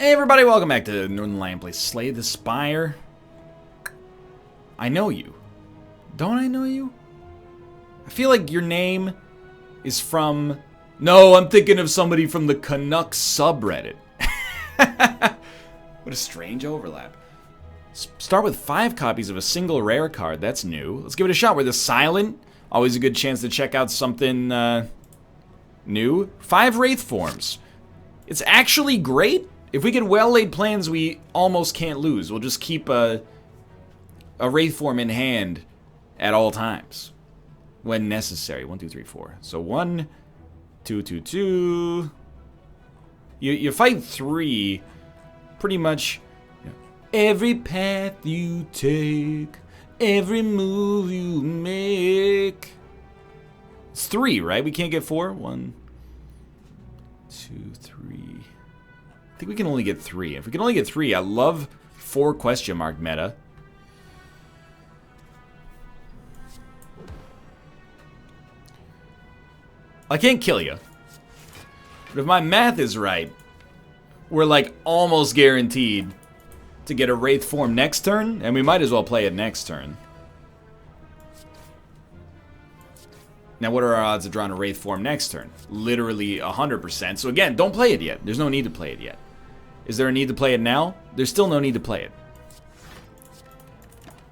Hey everybody, welcome back to Northernlion plays Slay the Spire. I know you. Don't I know you? I feel like your name is from... No, I'm thinking of somebody from the Canucks subreddit. What a strange overlap. Start with 5 copies of a single rare card. That's new. Let's give it a shot. We're the Silent. Always a good chance to check out something new. 5 Wraith forms. It's actually great. If we get well-laid plans, we almost can't lose. We'll just keep a Wraith form in hand at all times when necessary. 1, 2, 3, 4. So 1, 2, 2, 2. You fight 3 pretty much. Every path you take, every move you make. It's 3, right? We can't get 4. 1, 2, 3. I think we can only get 3. If we can only get 3, I love 4 question mark meta. I can't kill you. But if my math is right, we're like almost guaranteed to get a Wraith form next turn, and we might as well play it next turn. Now, what are our odds of drawing a Wraith form next turn? Literally 100%. So again, don't play it yet. There's no need to play it yet. Is there a need to play it now? There's still no need to play it.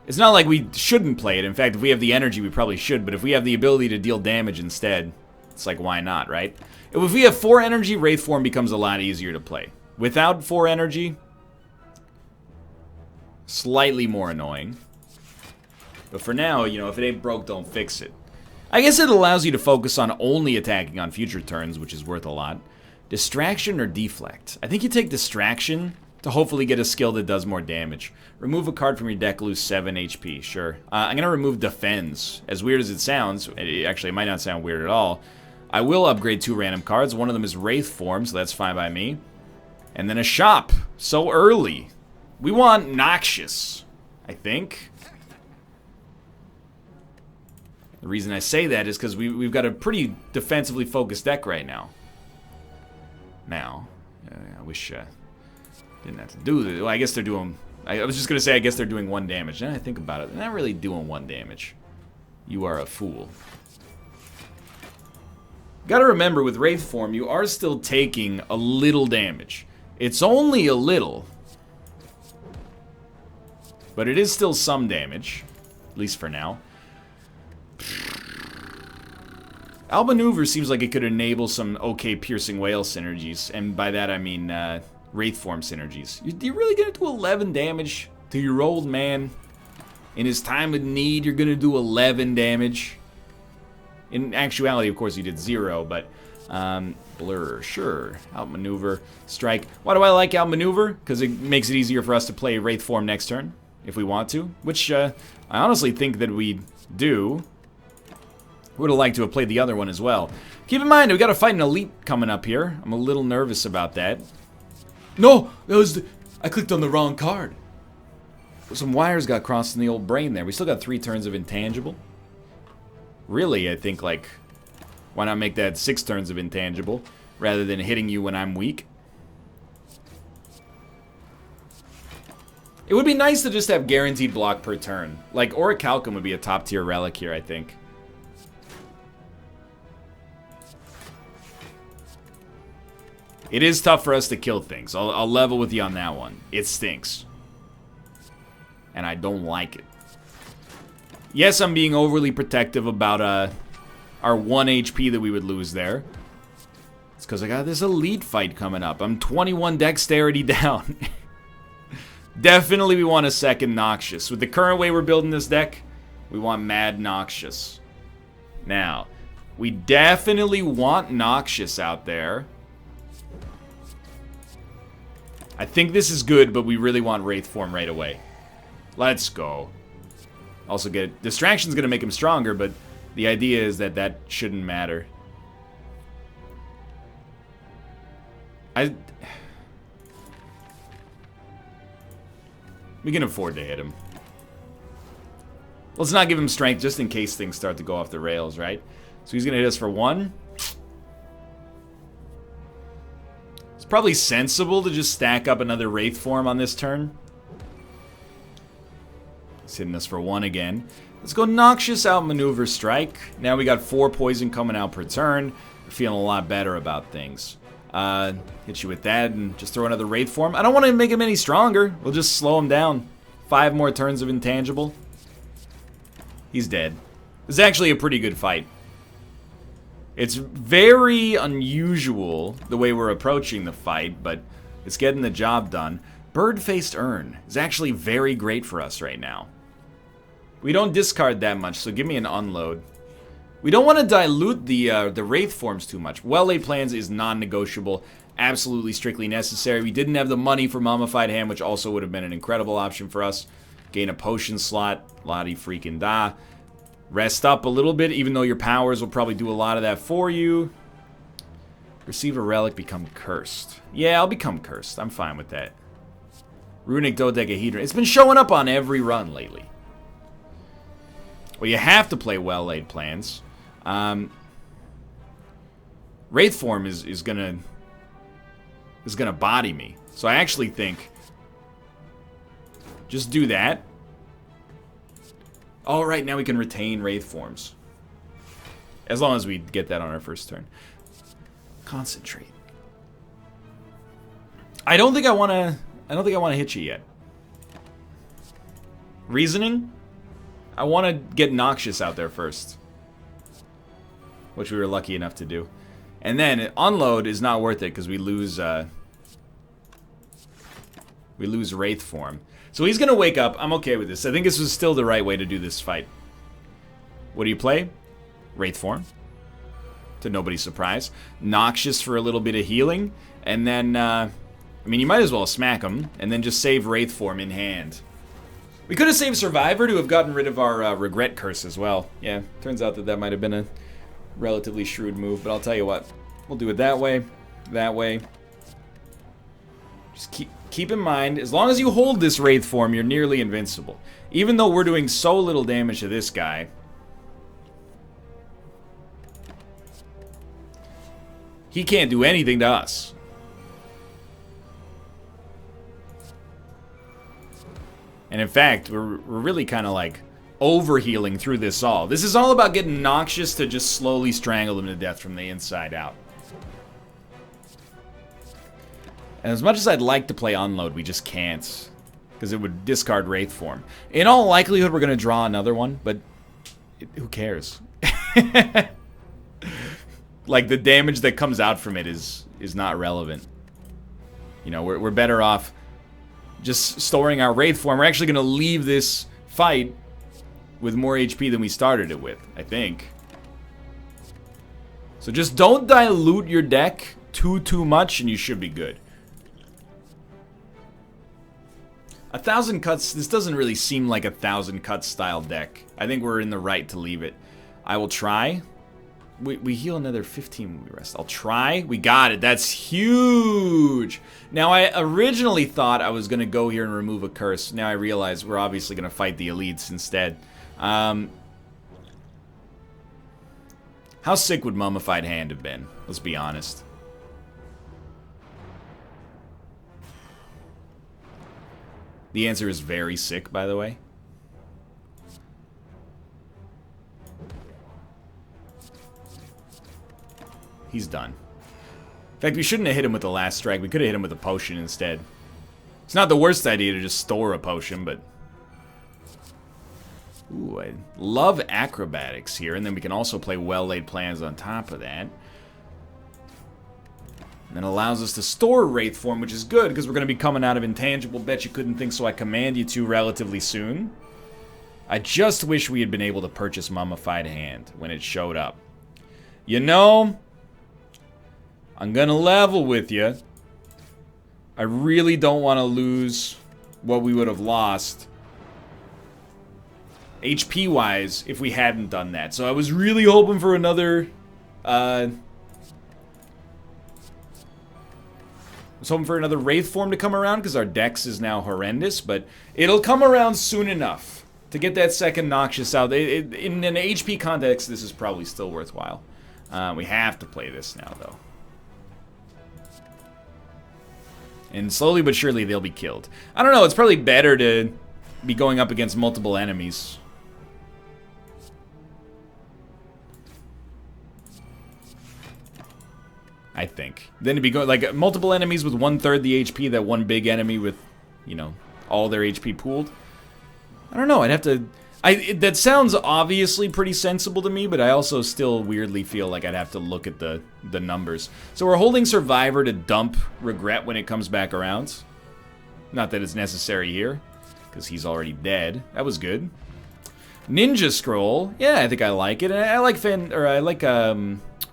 It's not like we shouldn't play it. In fact, if we have the energy, we probably should. But if we have the ability to deal damage instead, it's like, why not, right? If we have 4 energy, Wraith form becomes a lot easier to play. Without 4 energy, slightly more annoying. But for now, you know, if it ain't broke, don't fix it. I guess it allows you to focus on only attacking on future turns, which is worth a lot. Distraction or deflect? I think you take distraction to hopefully get a skill that does more damage. Remove a card from your deck, lose 7 HP. Sure. I'm going to remove defends. As weird as it sounds, actually it might not sound weird at all. I will upgrade 2 random cards. One of them is Wraith form, so that's fine by me. And then a shop. So early. We want Noxious, I think. The reason I say that is because we've got a pretty defensively focused deck right now. I wish didn't have to do this. Well, I guess they're doing... I was just going to say I guess they're doing 1 damage. Now I think about it, they're not really doing 1 damage. You are a fool. Gotta remember, with Wraith form, you are still taking a little damage. It's only a little. But it is still some damage. At least for now. Outmaneuver seems like it could enable some okay Piercing Whale synergies. And by that I mean Wraith form synergies. You're really gonna do 11 damage to your old man? In his time of need, you're gonna do 11 damage? In actuality, of course, you did 0, but... Blur, sure. Outmaneuver, strike. Why do I like outmaneuver? Because it makes it easier for us to play Wraith form next turn, if we want to. Which, I honestly think that we do. Would have liked to have played the other one as well. Keep in mind, we got to fight an elite coming up here. I'm a little nervous about that. No! That was I clicked on the wrong card. Some wires got crossed in the old brain there. We still got 3 turns of intangible. Really, I think, like... Why not make that 6 turns of intangible, rather than hitting you when I'm weak? It would be nice to just have guaranteed block per turn. Like, Orichalcum would be a top-tier relic here, I think. It is tough for us to kill things. I'll level with you on that one. It stinks. And I don't like it. Yes, I'm being overly protective about our 1 HP that we would lose there. It's because I got this elite fight coming up. I'm 21 dexterity down. Definitely we want a second Noxious. With the current way we're building this deck, we want Mad Noxious. Now, we definitely want Noxious out there. I think this is good, but we really want Wraith form right away. Let's go. Also get... Distraction's going to make him stronger, but the idea is that that shouldn't matter. We can afford to hit him. Let's not give him strength just in case things start to go off the rails, right? So he's going to hit us for 1. Let's probably sensible to just stack up another Wraith form on this turn. It's hitting us for 1 again. Let's go Noxious Outmaneuver Strike. Now we got 4 poison coming out per turn. We're feeling a lot better about things. Hit you with that and just throw another Wraith form. I don't want to make him any stronger. We'll just slow him down. 5 more turns of intangible. He's dead. It's actually a pretty good fight. It's very unusual the way we're approaching the fight, but it's getting the job done. Bird-Faced Urn is actually very great for us right now. We don't discard that much, so give me an unload. We don't want to dilute the Wraith forms too much. Well-laid plans is non-negotiable, absolutely strictly necessary. We didn't have the money for Mummified Hand, which also would have been an incredible option for us. Gain a potion slot, lottie freaking da. Rest up a little bit, even though your powers will probably do a lot of that for you. Receive a relic, become cursed. Yeah, I'll become cursed. I'm fine with that. Runic Dodecahedron. It's been showing up on every run lately. Well, you have to play well-laid plans. Wraith form is gonna body me. So I actually think just do that. All right, now we can retain Wraith forms. As long as we get that on our first turn. Concentrate. I don't think I want to hit you yet. Reasoning? I want to get Noxious out there first. Which we were lucky enough to do. And then unload is not worth it because we lose Wraith form. So he's going to wake up. I'm okay with this. I think this was still the right way to do this fight. What do you play? Wraith form. To nobody's surprise. Noxious for a little bit of healing. And then, I mean, you might as well smack him. And then just save Wraith form in hand. We could have saved Survivor to have gotten rid of our Regret Curse as well. Yeah, turns out that might have been a relatively shrewd move. But I'll tell you what. We'll do it that way. That way. Just keep in mind, as long as you hold this Wraith form, you're nearly invincible. Even though we're doing so little damage to this guy. He can't do anything to us. And in fact, we're really kind of like overhealing through this all. This is all about getting Noxious to just slowly strangle him to death from the inside out. And as much as I'd like to play Unload, we just can't. Because it would discard Wraith form. In all likelihood, we're going to draw another one, but who cares? Like, the damage that comes out from it is not relevant. You know, we're better off just storing our Wraith form. We're actually going to leave this fight with more HP than we started it with, I think. So just don't dilute your deck too much, and you should be good. 1,000 cuts, this doesn't really seem like a 1,000 cuts style deck. I think we're in the right to leave it. I will try. We heal another 15 when we rest. I'll try. We got it. That's huge. Now, I originally thought I was going to go here and remove a curse. Now I realize we're obviously going to fight the elites instead. How sick would Mummified Hand have been? Let's be honest. The answer is very sick, by the way. He's done. In fact, we shouldn't have hit him with the last strike. We could have hit him with a potion instead. It's not the worst idea to just store a potion, but... Ooh, I love acrobatics here, and then we can also play well-laid plans on top of that. And that allows us to store Wraith form, which is good, because we're going to be coming out of intangible. Bet you couldn't think so I command you to relatively soon. I just wish we had been able to purchase Mummified Hand when it showed up. You know, I'm going to level with you. I really don't want to lose what we would have lost HP-wise if we hadn't done that. So I was really hoping for another... I was hoping for another Wraith form to come around because our dex is now horrendous, but it'll come around soon enough to get that second Noxious out. In an HP context, this is probably still worthwhile. We have to play this now, though. And slowly but surely they'll be killed. I don't know, it's probably better to be going up against multiple enemies. I think. Then it'd be going like multiple enemies with 1/3 the HP, that one big enemy with, you know, all their HP pooled. I don't know, I'd have to... that sounds obviously pretty sensible to me, but I also still weirdly feel like I'd have to look at the numbers. So we're holding Survivor to dump Regret when it comes back around. Not that it's necessary here, because he's already dead. That was good. Ninja Scroll, yeah, I think I like it. And I like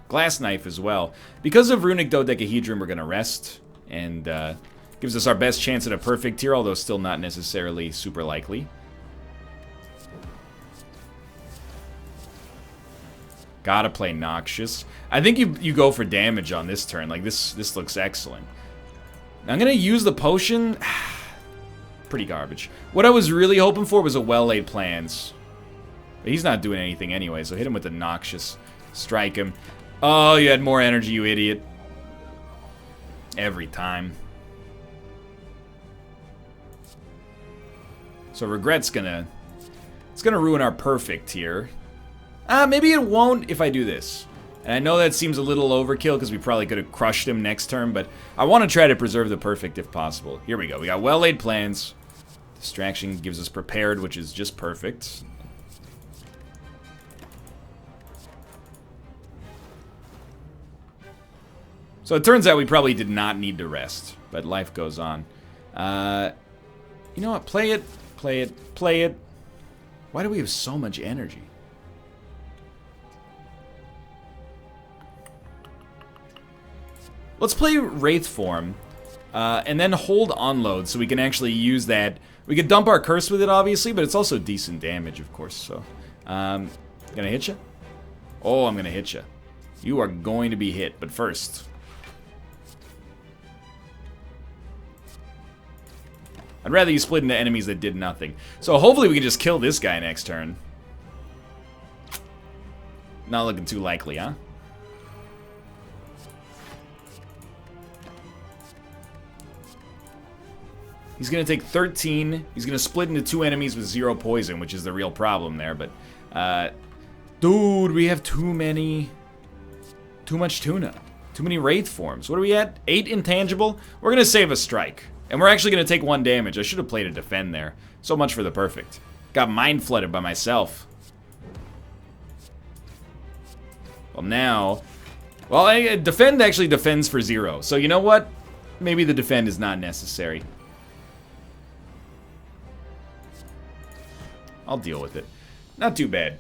Glass Knife as well. Because of Runic Dodecahedron, we're gonna rest, and gives us our best chance at a perfect here, although still not necessarily super likely. Gotta play Noxious. I think you go for damage on this turn. Like, this looks excellent. I'm gonna use the potion. Pretty garbage. What I was really hoping for was a Well-Laid Plans. But he's not doing anything anyway, so hit him with the Noxious. Strike him. Oh, you had more energy, you idiot. Every time. So Regret's gonna... It's gonna ruin our perfect here. Maybe it won't if I do this. And I know that seems a little overkill because we probably could have crushed him next turn, but I want to try to preserve the perfect if possible. Here we go. We got Well-Laid Plans. Distraction gives us Prepared, which is just perfect. So it turns out we probably did not need to rest, but life goes on. You know what? Play it, play it, play it. Why do we have so much energy? Let's play Wraith form, and then hold Onload so we can actually use that. We could dump our curse with it, obviously, but it's also decent damage, of course. So, gonna hit you? Oh, I'm gonna hit you. You are going to be hit, but first, I'd rather you split into enemies that did nothing. So hopefully we can just kill this guy next turn. Not looking too likely, huh? He's going to take 13. He's going to split into 2 enemies with 0 poison, which is the real problem there. But, dude, we have too much tuna. Too many Wraith forms. What are we at? 8 intangible? We're going to save a strike. And we're actually going to take 1 damage. I should have played a defend there. So much for the perfect. Got mind flooded by myself. Well, now... Well, defend actually defends for 0. So, you know what? Maybe the defend is not necessary. I'll deal with it. Not too bad.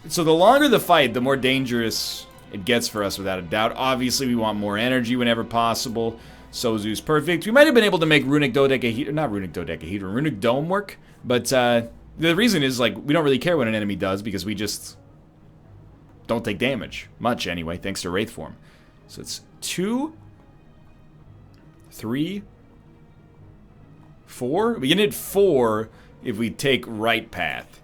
So the longer the fight, the more dangerous it gets for us, without a doubt. Obviously, we want more energy whenever possible. Sozu's perfect. We might have been able to make Runic Dodecahedron, not Runic Dodecahedron, Runic Dome work. But the reason is, like, we don't really care what an enemy does because we just don't take damage. Much, anyway, thanks to Wraith form. So it's 2, 3, 4. We can hit 4 if we take right path.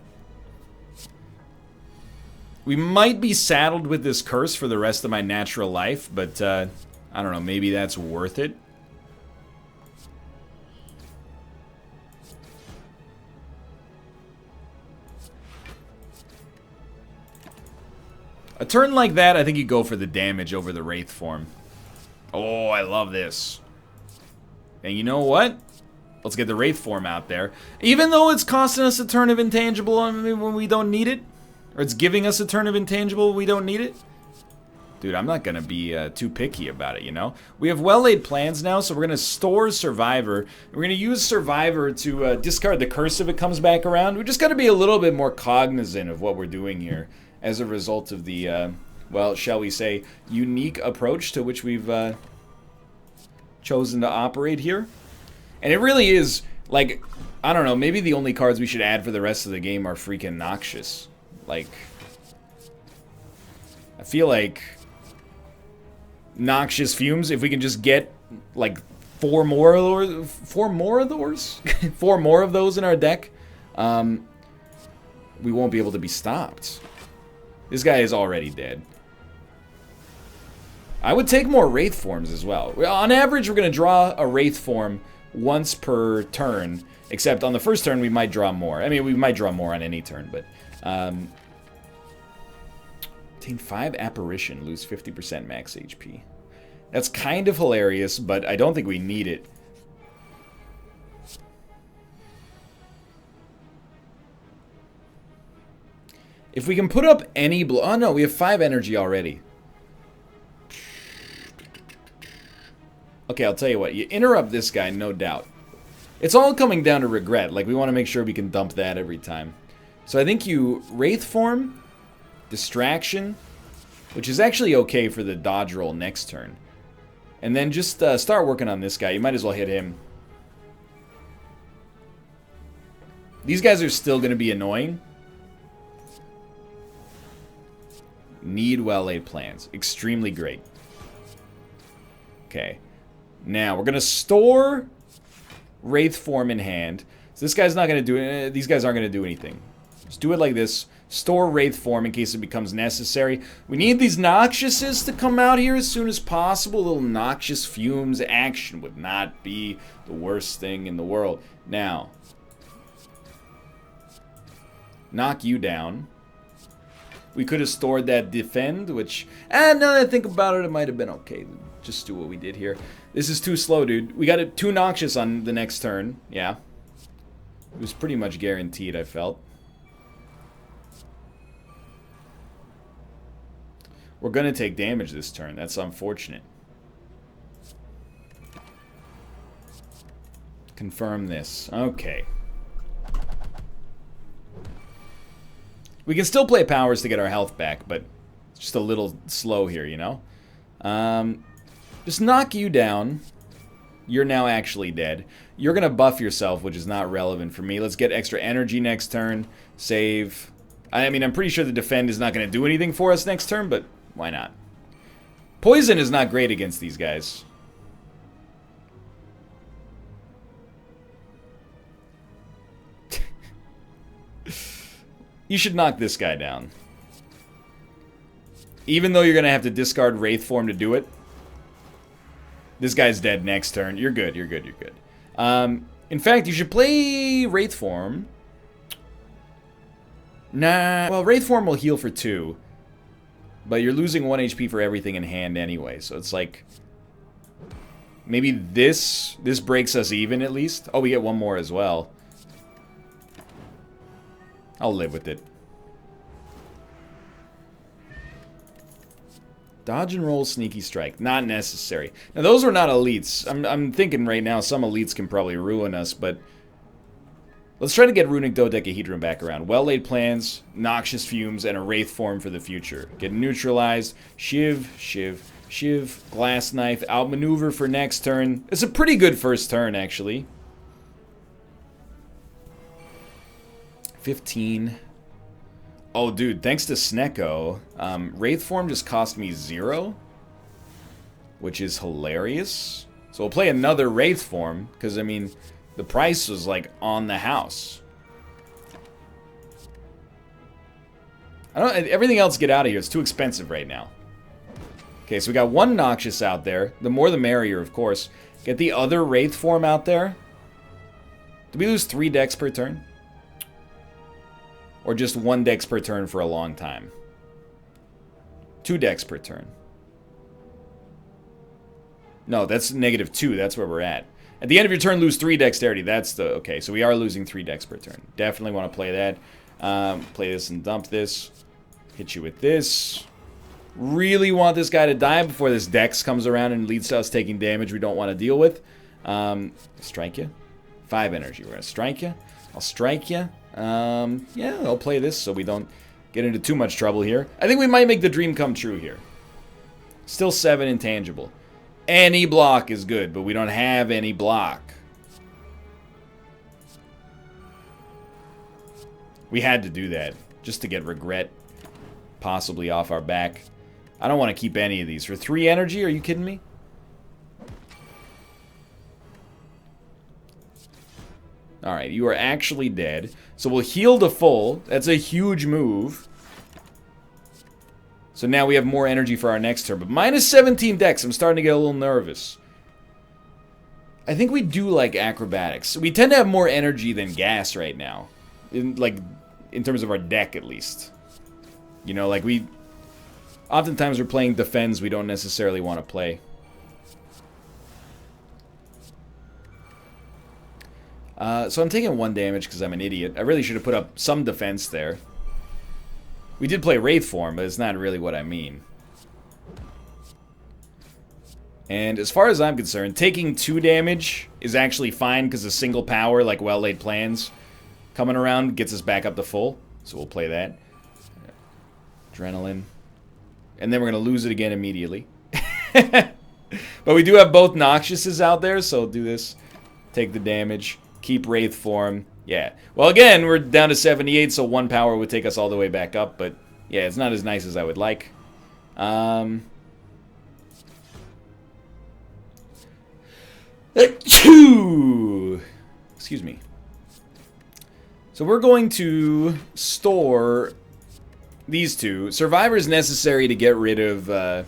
We might be saddled with this curse for the rest of my natural life, but I don't know, maybe that's worth it. A turn like that, I think you go for the damage over the Wraith form. Oh, I love this. And you know what? Let's get the Wraith form out there. Even though it's costing us a turn of intangible when we don't need it. Or it's giving us a turn of intangible when we don't need it. Dude, I'm not going to be too picky about it, you know? We have well-laid plans now, so we're going to store Survivor. We're going to use Survivor to discard the curse if it comes back around. We just got to be a little bit more cognizant of what we're doing here as a result of the, well, shall we say, unique approach to which we've chosen to operate here. And it really is, like, I don't know, maybe the only cards we should add for the rest of the game are freaking Noxious. Like, I feel like Noxious Fumes, if we can just get, like, 4 more of those, 4 more of those in our deck, we won't be able to be stopped. This guy is already dead. I would take more Wraith forms as well. On average, we're going to draw a Wraith form once per turn, except on the first turn we might draw more. I mean, we might draw more on any turn, but... Obtain 5 Apparition, lose 50% max HP. That's kind of hilarious, but I don't think we need it. If we can put up any... Oh no, we have 5 energy already. Okay, I'll tell you what. You interrupt this guy, no doubt. It's all coming down to regret. Like, we want to make sure we can dump that every time. So I think you Wraith form, Distraction, which is actually okay for the dodge roll next turn. And then just start working on this guy. You might as well hit him. These guys are still going to be annoying. Need well-laid plans. Extremely great. Okay. Now, we're going to store Wraith form in hand. So this guy's not going to do it. These guys aren't going to do anything. Just do it like this. Store Wraith form in case it becomes necessary. We need these Noxiouses to come out here as soon as possible. Little Noxious Fumes action would not be the worst thing in the world. Now, knock you down. We could have stored that Defend, which, now that I think about it, it might have been okay. Just do what we did here. This is too slow, dude. We got it 2 Noxious on the next turn. Yeah. It was pretty much guaranteed, I felt. We're going to take damage this turn. That's unfortunate. Confirm this. Okay. We can still play powers to get our health back, but it's just a little slow here, you know? Just knock you down. You're now actually dead. You're going to buff yourself, which is not relevant for me. Let's get extra energy next turn. Save. I mean, I'm pretty sure the Defend is not going to do anything for us next turn, but why not? Poison is not great against these guys. You should knock this guy down. Even though you're going to have to discard Wraith form to do it. This guy's dead next turn. You're good, you're good, you're good. In fact, you should play Wraith form. Nah, well, Wraith form will heal for 2. But you're losing 1 HP for everything in hand anyway. So it's like... Maybe this breaks us even at least. Oh, we get 1 more as well. I'll live with it. Dodge and roll, sneaky strike. Not necessary. Now, those are not elites. I'm thinking right now some elites can probably ruin us, but... Let's try to get Runic Dodecahedron back around. Well-laid plans, Noxious Fumes, and a Wraith form for the future. Get neutralized. Shiv, Shiv, Shiv, Glass Knife, outmaneuver for next turn. It's a pretty good first turn, actually. 15. Oh, dude, thanks to Snecko, Wraith form just cost me 0, which is hilarious. So we'll play another Wraith form, because, I mean, the price was, like, on the house. Everything else get out of here. It's too expensive right now. Okay, so we got 1 Noxious out there. The more the merrier, of course. Get the other Wraith form out there. Did we lose 3 decks per turn? Or just 1 dex per turn for a long time? 2 decks per turn. No, that's -2. That's where we're at. At the end of your turn, lose 3 dexterity. That's the... Okay, so we are losing 3 dex per turn. Definitely want to play that. Play this and dump this. Hit you with this. Really want this guy to die before this dex comes around and leads to us taking damage we don't want to deal with. Strike you. 5 energy. We're going to strike you. I'll strike you. Yeah, I'll play this so we don't get into too much trouble here. I think we might make the dream come true here. Still 7 intangible. Any block is good, but we don't have any block. We had to do that just to get regret possibly off our back. I don't want to keep any of these. For 3 energy, are you kidding me? Alright, you are actually dead. So we'll heal to full. That's a huge move. So now we have more energy for our next turn. But minus 17 dex, I'm starting to get a little nervous. I think we do like acrobatics. We tend to have more energy than gas right now. In terms of our deck, at least. You know, like we... Oftentimes we're playing defense we don't necessarily want to play. So I'm taking 1 damage because I'm an idiot. I really should have put up some defense there. We did play Wraith form, but it's not really what I mean. And as far as I'm concerned, taking 2 damage is actually fine because a single power, like well-laid plans, coming around gets us back up to full. So we'll play that. Adrenaline. And then we're going to lose it again immediately. But we do have both Noxiouses out there, so do this. Take the damage. Keep Wraith form. Yeah. Well, again, we're down to 78, so 1 power would take us all the way back up. But, yeah, it's not as nice as I would like. Excuse me. So we're going to store these 2. Survivor is necessary to get rid of a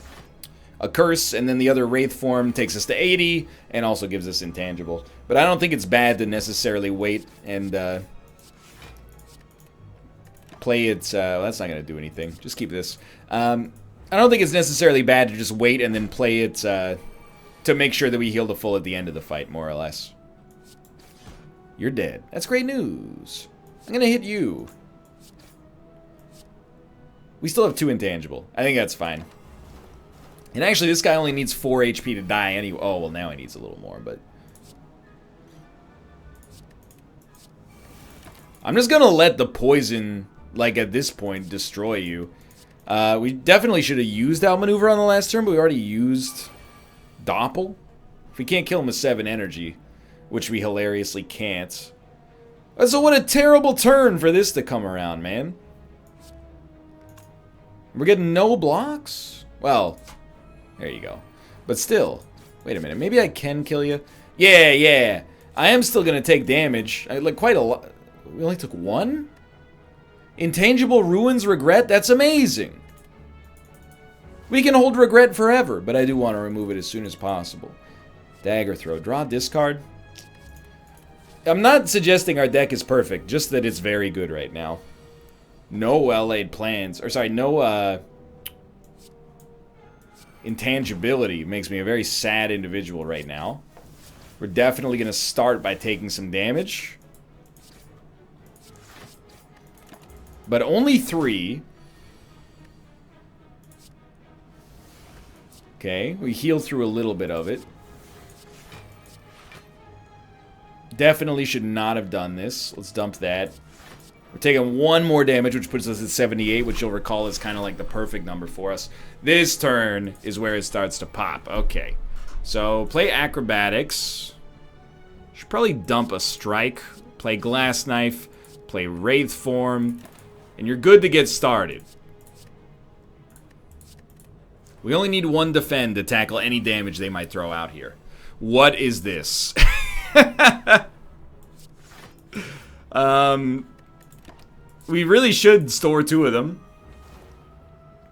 curse, and then the other Wraith form takes us to 80, and also gives us intangible. But I don't think it's bad to necessarily wait and play it. Well, that's not going to do anything. Just keep this. I don't think it's necessarily bad to just wait and then play it to make sure that we heal the full at the end of the fight, more or less. You're dead. That's great news. I'm going to hit you. We still have 2 intangible. I think that's fine. And actually, this guy only needs 4 HP to die anyway. Oh, well, now he needs a little more, but... I'm just gonna let the poison, like, at this point, destroy you. We definitely should have used Outmaneuver on the last turn, but we already used Doppel. If we can't kill him with 7 energy, which we hilariously can't. So what a terrible turn for this to come around, man. We're getting no blocks? Well, there you go. But still, wait a minute. Maybe I can kill you? Yeah. I am still going to take damage. Like, quite a lot. We only took 1? Intangible Ruins Regret? That's amazing. We can hold Regret forever, but I do want to remove it as soon as possible. Dagger Throw. Draw, discard. I'm not suggesting our deck is perfect, just that it's very good right now. No well-laid plans. Or, sorry, no, intangibility makes me a very sad individual right now. We're definitely going to start by taking some damage. But only 3. Okay, we heal through a little bit of it. Definitely should not have done this. Let's dump that. We're taking 1 more damage, which puts us at 78, which you'll recall is kind of like the perfect number for us. This turn is where it starts to pop. Okay. So, play Acrobatics. Should probably dump a Strike. Play Glass Knife. Play Wraith Form. And you're good to get started. We only need 1 defend to tackle any damage they might throw out here. What is this? We really should store 2 of them.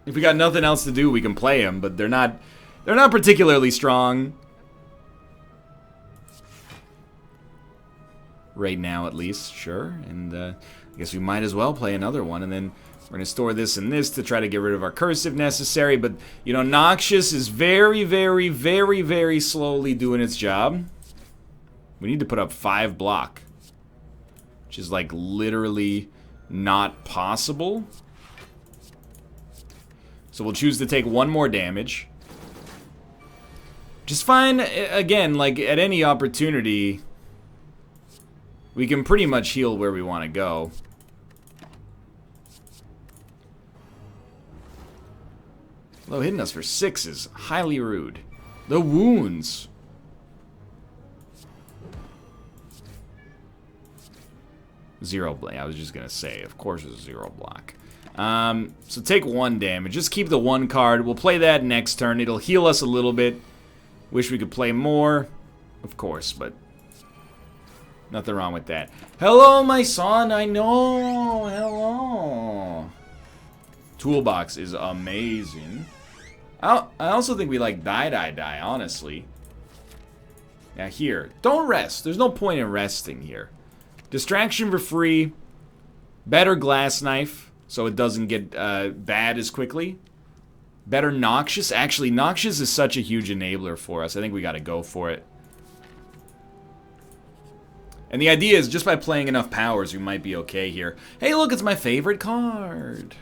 If we got nothing else to do, we can play them, but they're not particularly strong. Right now, at least, sure. And I guess we might as well play another one, and then we're going to store this and this to try to get rid of our curse if necessary. But, you know, Noxious is very, very, very, very slowly doing its job. We need to put up 5 block, which is, like, literally not possible. So we'll choose to take 1 more damage. Just fine. Again, like, at any opportunity, we can pretty much heal where we want to go. Although hitting us for 6 is highly rude. The wounds. Zero block. I was just going to say, of course it's 0 block. So take 1 damage. Just keep the 1 card. We'll play that next turn. It'll heal us a little bit. Wish we could play more. Of course, but nothing wrong with that. Hello, my son. I know. Hello. Toolbox is amazing. I also think we like die, honestly. Now here, don't rest. There's no point in resting here. Distraction for free. Better glass knife, so it doesn't get bad as quickly. Better noxious. Actually, noxious is such a huge enabler for us. I think we gotta go for it. And the idea is just by playing enough powers, we might be okay here. Hey, look, it's my favorite card.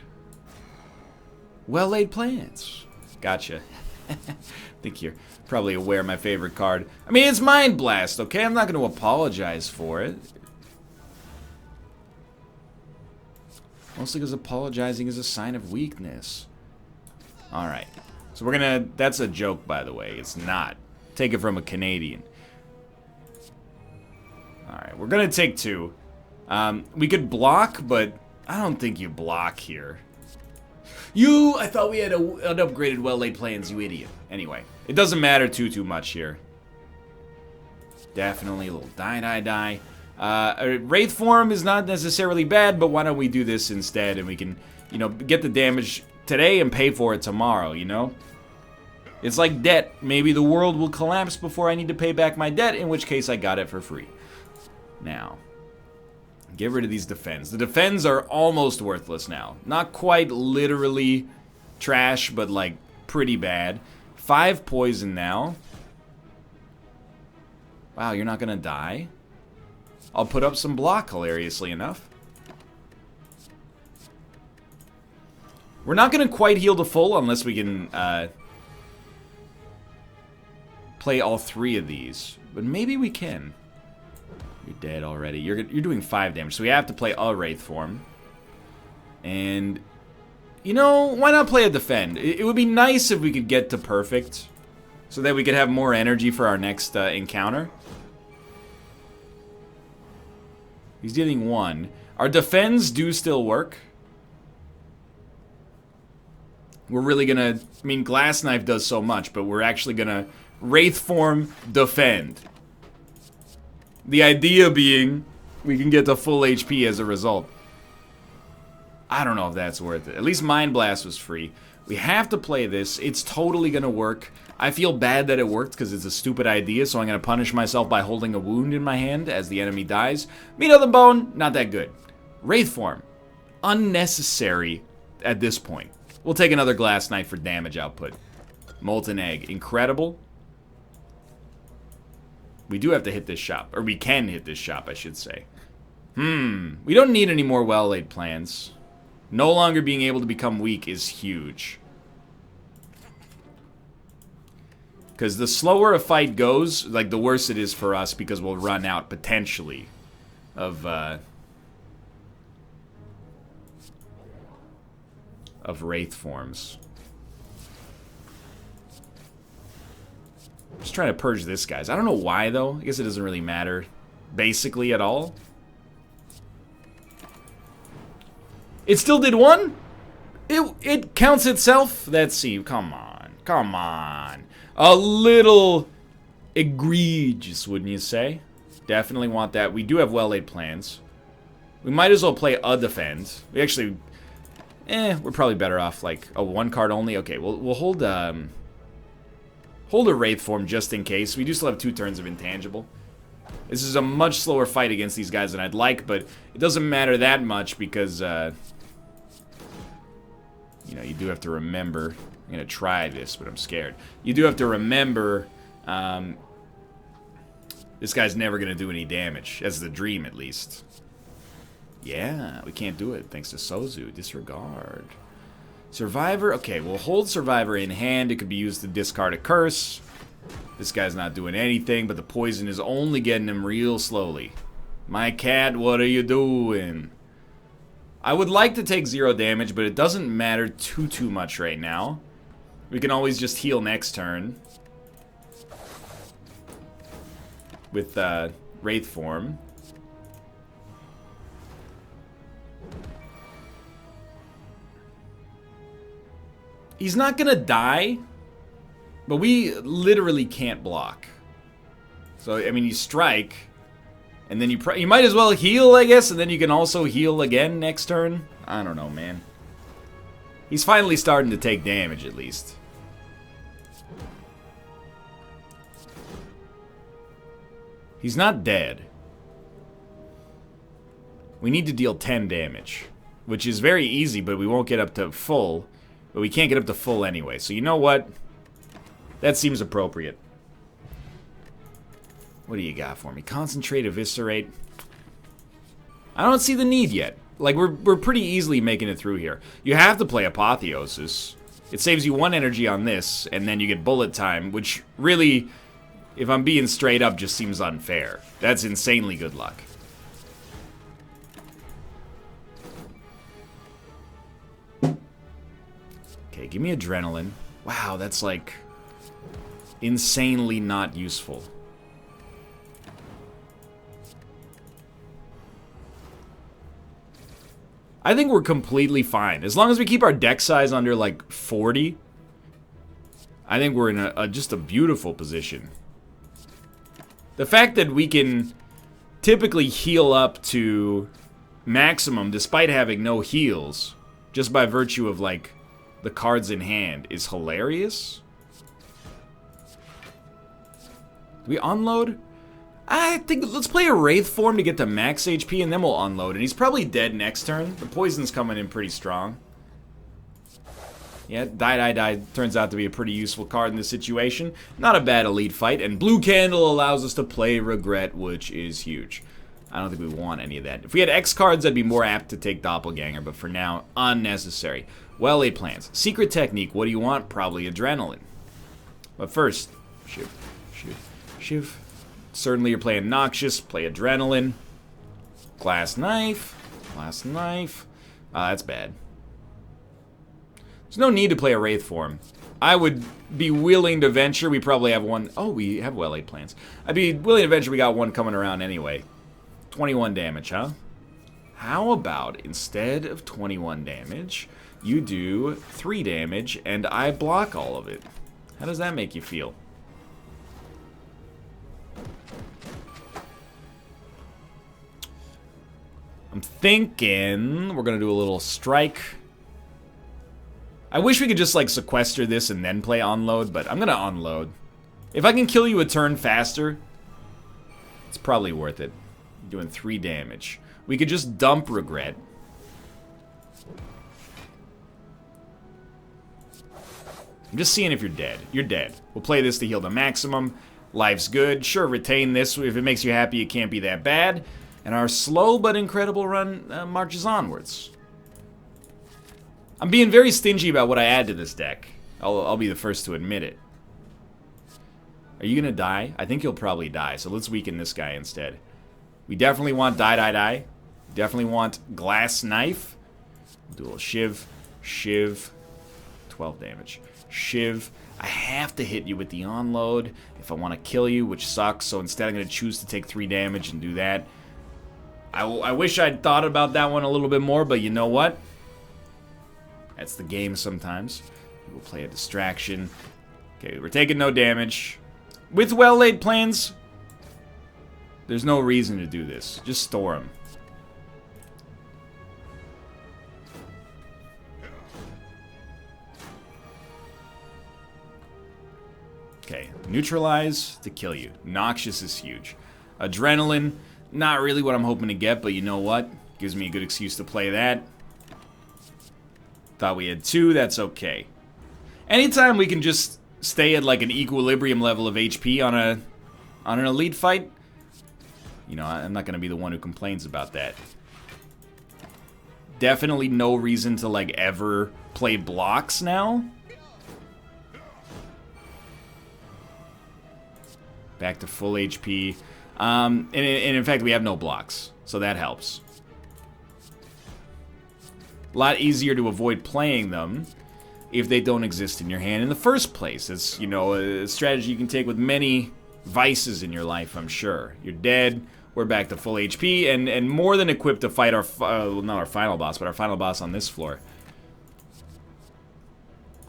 Well-laid plans. Gotcha. I think you're probably aware of my favorite card. I mean, it's Mind Blast, okay? I'm not going to apologize for it. Mostly because apologizing is a sign of weakness. Alright. So we're gonna... That's a joke, by the way. It's not. Take it from a Canadian. Alright, we're gonna take 2. We could block, but I don't think you block here. I thought we had an upgraded well-laid plans, you idiot. Anyway, it doesn't matter too much here. Definitely a little die. Wraith form is not necessarily bad, but why don't we do this instead, and we can, you know, get the damage today and pay for it tomorrow, you know? It's like debt. Maybe the world will collapse before I need to pay back my debt, in which case I got it for free. Now, get rid of these defends. The defends are almost worthless now. Not quite literally trash, but like pretty bad. 5 poison now. Wow, you're not gonna die? I'll put up some block, hilariously enough. We're not gonna quite heal to full unless we can play all 3 of these. But maybe we can. You're dead already. You're doing 5 damage, so we have to play a Wraith form. And, you know, why not play a defend? It would be nice if we could get to perfect, so that we could have more energy for our next encounter. He's dealing 1. Our defends do still work. We're really gonna... I mean, Glass Knife does so much, but we're actually gonna Wraith form defend. The idea being, we can get to full HP as a result. I don't know if that's worth it. At least Mind Blast was free. We have to play this. It's totally gonna work. I feel bad that it worked because it's a stupid idea, so I'm gonna punish myself by holding a wound in my hand as the enemy dies. Meat on the bone, not that good. Wraith form, unnecessary at this point. We'll take another Glass Knife for damage output. Molten Egg, incredible. We do have to hit this shop. Or we can hit this shop, I should say. We don't need any more well-laid plans. No longer being able to become weak is huge. Because the slower a fight goes, like, the worse it is for us, because we'll run out, potentially, of Wraith forms. Just trying to purge this guys. I don't know why, though. I guess it doesn't really matter, basically, at all. It still did 1? It counts itself? Let's see. Come on. Come on. A little egregious, wouldn't you say? Definitely want that. We do have well-laid plans. We might as well play a defend. We actually... we're probably better off, like, a 1 card only. Okay, we'll hold a Wraith form just in case. We do still have 2 turns of intangible. This is a much slower fight against these guys than I'd like, but it doesn't matter that much because, you know, you do have to remember. I'm going to try this, but I'm scared. You do have to remember, this guy's never going to do any damage. That's the dream, at least. Yeah, we can't do it thanks to Sozu. Disregard. Survivor. Okay, we'll hold Survivor in hand. It could be used to discard a curse. This guy's not doing anything, but the poison is only getting him real slowly. My cat, what are you doing? I would like to take 0 damage, but it doesn't matter too much right now. We can always just heal next turn. With Wraith form. He's not gonna die, but we literally can't block. So, I mean, you strike, and then you might as well heal, I guess, and then you can also heal again next turn. I don't know, man. He's finally starting to take damage, at least. He's not dead. We need to deal 10 damage, which is very easy, but we won't get up to full. But we can't get up to full anyway, so you know what? That seems appropriate. What do you got for me? Concentrate, eviscerate. I don't see the need yet. Like, we're pretty easily making it through here. You have to play Apotheosis. It saves you 1 energy on this, and then you get bullet time, which really, if I'm being straight up, just seems unfair. That's insanely good luck. Okay, give me adrenaline. Wow, that's like insanely not useful. I think we're completely fine. As long as we keep our deck size under like 40, I think we're in just a beautiful position. The fact that we can typically heal up to maximum despite having no heals, just by virtue of like the cards in hand, is hilarious. Do we unload? I think let's play a Wraith form to get to max HP, and then we'll unload. And he's probably dead next turn. The poison's coming in pretty strong. Yeah, die. Turns out to be a pretty useful card in this situation. Not a bad elite fight. And Blue Candle allows us to play Regret, which is huge. I don't think we want any of that. If we had X cards, I'd be more apt to take Doppelganger. But for now, unnecessary. Well-laid plans. Secret technique. What do you want? Probably adrenaline. But first, Shiv. Certainly you're playing Noxious, play Adrenaline. Glass Knife. That's bad. There's no need to play a Wraith form. I would be willing to venture we probably have one. Oh, we have well-laid plans. I'd be willing to venture we got one coming around anyway. 21 damage, huh? How about instead of 21 damage, you do 3 damage and I block all of it? How does that make you feel? I'm thinking we're gonna do a little strike. I wish we could just like sequester this and then play unload, but I'm gonna unload. If I can kill you a turn faster, it's probably worth it. I'm doing 3 damage. We could just dump Regret. I'm just seeing if you're dead. You're dead. We'll play this to heal the maximum. Life's good. Sure, retain this. If it makes you happy, it can't be that bad. And our slow but incredible run marches onwards. I'm being very stingy about what I add to this deck. I'll be the first to admit it. Are you gonna die? I think you'll probably die, so let's weaken this guy instead. We definitely want die. Definitely want Glass Knife. Do a little Shiv. 12 damage. Shiv. I have to hit you with the onload if I want to kill you, which sucks, so instead I'm gonna choose to take 3 damage and do that. I wish I'd thought about that one a little bit more, but you know what? That's the game sometimes. We'll play a distraction. Okay, we're taking no damage. With well-laid plans, there's no reason to do this. Just store them. Okay, neutralize to kill you. Noxious is huge. Adrenaline. Not really what I'm hoping to get, but you know what? Gives me a good excuse to play that. Thought we had 2, that's okay. Anytime we can just stay at like an equilibrium level of HP on an elite fight, you know, I'm not gonna be the one who complains about that. Definitely no reason to like ever play blocks now. Back to full HP. And in fact, we have no blocks, so that helps. A lot easier to avoid playing them if they don't exist in your hand in the first place. It's, you know, a strategy you can take with many vices in your life, I'm sure. You're dead, we're back to full HP, and more than equipped to fight our, not our final boss, but our final boss on this floor.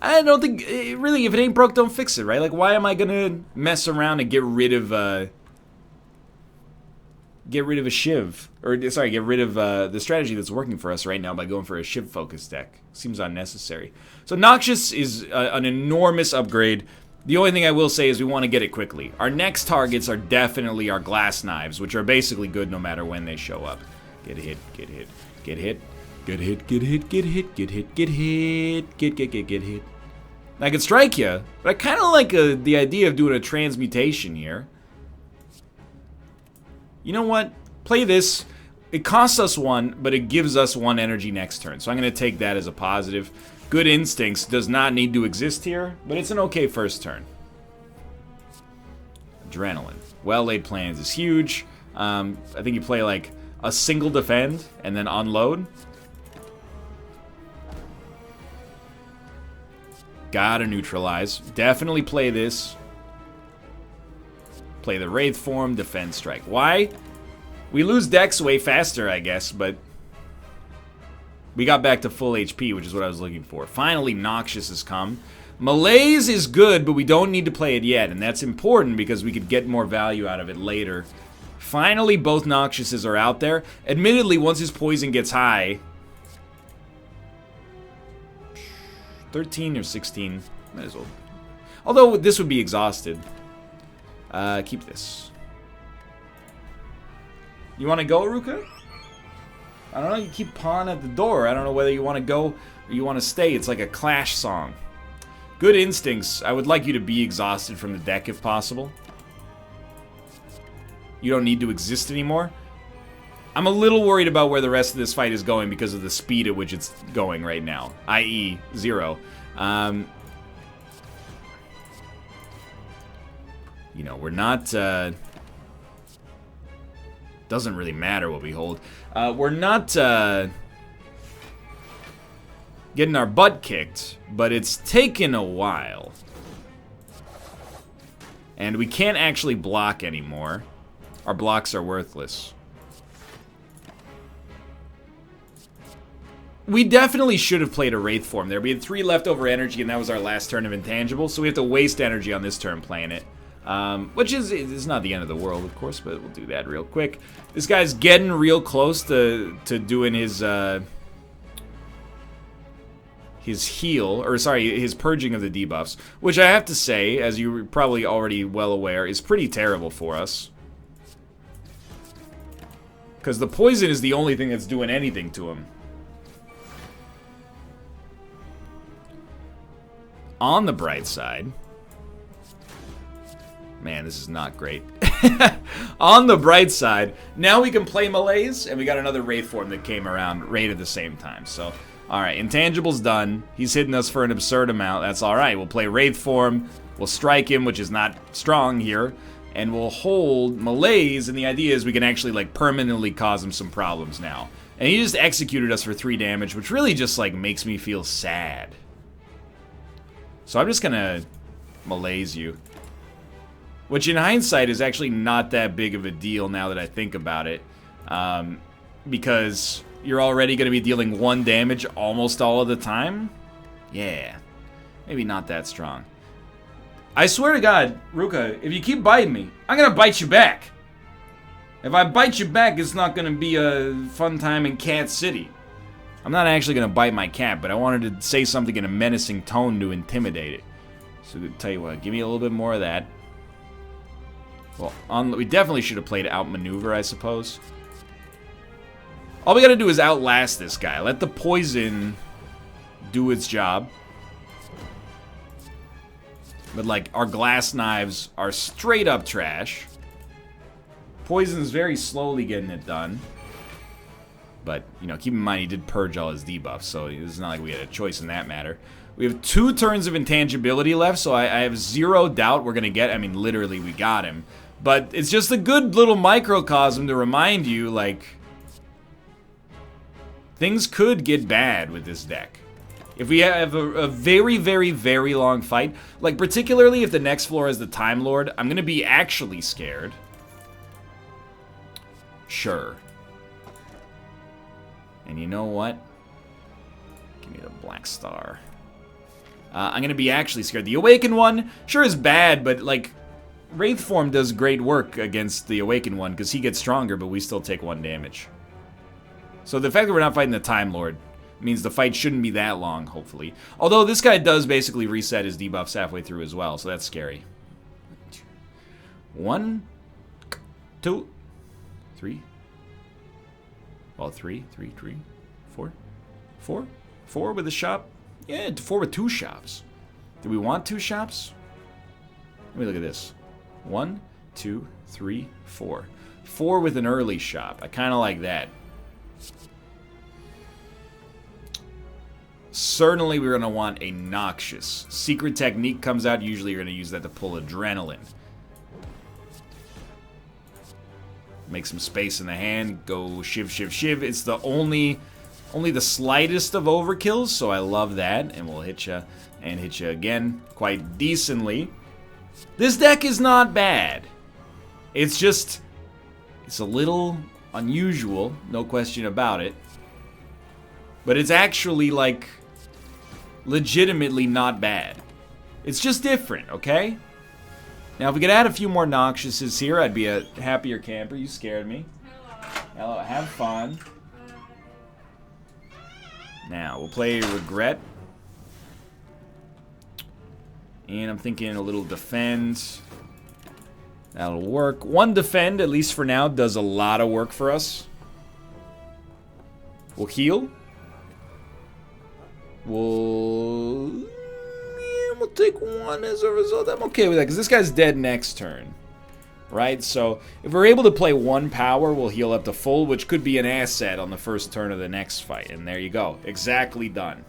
I don't think, really, if it ain't broke, don't fix it, right? Like, why am I gonna mess around and get rid of, get rid of a Shiv. Or, sorry, get rid of the strategy that's working for us right now by going for a Shiv-focused deck. Seems unnecessary. So Noxious is an enormous upgrade. The only thing I will say is we want to get it quickly. Our next targets are definitely our Glass Knives, which are basically good no matter when they show up. Get hit, get hit, get hit, get hit, get hit, get hit, get hit, get hit, get hit. I could strike you, but I kind of like the idea of doing a transmutation here. You know what? Play this. It costs us 1, but it gives us 1 energy next turn. So I'm going to take that as a positive. Good Instincts does not need to exist here, but it's an okay first turn. Adrenaline. Well-laid plans is huge. I think you play like a single defend and then unload. Gotta neutralize. Definitely play this. Play the Wraith form, defend, strike. Why? We lose decks way faster, I guess, but we got back to full HP, which is what I was looking for. Finally, Noxious has come. Malaise is good, but we don't need to play it yet, and that's important because we could get more value out of it later. Finally, both Noxiouses are out there. Admittedly, once his poison gets high, 13 or 16, might as well. Although this would be exhausted. Keep this. You want to go, Ruka? I don't know, you keep pawing at the door. I don't know whether you want to go or you want to stay. It's like a Clash song. Good Instincts. I would like you to be exhausted from the deck if possible. You don't need to exist anymore. I'm a little worried about where the rest of this fight is going because of the speed at which it's going right now, i.e. 0. You know, we're not, doesn't really matter what we hold. We're not, getting our butt kicked, but it's taken a while. And we can't actually block anymore. Our blocks are worthless. We definitely should have played a Wraith form there. We had 3 leftover energy, and that was our last turn of intangible, so we have to waste energy on this turn playing it. Which is not the end of the world, of course, but we'll do that real quick. This guy's getting real close to doing his heal, or sorry, his purging of the debuffs, which I have to say, as you're probably already well aware, is pretty terrible for us. Because the poison is the only thing that's doing anything to him. On the bright side... Man, this is not great. On the bright side, now we can play Malaise, and we got another Wraith form that came around right at the same time. So, alright, Intangible's done. He's hitting us for an absurd amount. That's alright. We'll play Wraith form. We'll strike him, which is not strong here. And we'll hold Malaise, and the idea is we can actually, like, permanently cause him some problems now. And he just executed us for 3 damage, which really just, like, makes me feel sad. So I'm just gonna Malaise you. Which in hindsight is actually not that big of a deal now that I think about it. Because you're already going to be dealing 1 damage almost all of the time? Yeah. Maybe not that strong. I swear to God, Ruka, if you keep biting me, I'm going to bite you back. If I bite you back, it's not going to be a fun time in Cat City. I'm not actually going to bite my cat, but I wanted to say something in a menacing tone to intimidate it. So to tell you what, give me a little bit more of that. Well, we definitely should have played outmaneuver, I suppose. All we gotta do is outlast this guy. Let the poison do its job. But, like, our Glass Knives are straight up trash. Poison's very slowly getting it done. But, you know, keep in mind he did purge all his debuffs, so it's not like we had a choice in that matter. We have 2 turns of intangibility left, so I have 0 doubt we're gonna get... I mean, literally, we got him. But it's just a good little microcosm to remind you, like, things could get bad with this deck. If we have a very, very, very long fight, like, particularly if the next floor is the Time Lord, I'm gonna be actually scared. Sure. And you know what? Give me the Black Star. I'm gonna be actually scared. The Awakened one, sure is bad, but, like, Wraith form does great work against the Awakened one because he gets stronger, but we still take 1 damage. So the fact that we're not fighting the Time Lord means the fight shouldn't be that long, hopefully. Although this guy does basically reset his debuffs halfway through as well, so that's scary. 1, 2, 3. Well, 3, 4. 4 with a shop? Yeah, 4 with 2 shops. Do we want 2 shops? Let me look at this. 1, 2, 3, 4. 4 with an early shop. I kind of like that. Certainly we're going to want a Noxious. Secret Technique comes out. Usually you're going to use that to pull Adrenaline. Make some space in the hand. Go shiv, shiv, shiv. It's the only the slightest of overkills, so I love that. And we'll hit you and hit you again quite decently. This deck is not bad. It's just, it's a little unusual, no question about it. But it's actually, like, legitimately not bad. It's just different, okay? Now, if we could add a few more Noxiouses here, I'd be a happier camper. You scared me. Hello, have fun. Now, we'll play Regret. And I'm thinking a little Defend. That'll work. 1 Defend, at least for now, does a lot of work for us. We'll heal. We'll take 1 as a result. I'm okay with that, because this guy's dead next turn. Right? So, if we're able to play 1 power, we'll heal up to full, which could be an asset on the first turn of the next fight. And there you go. Exactly done.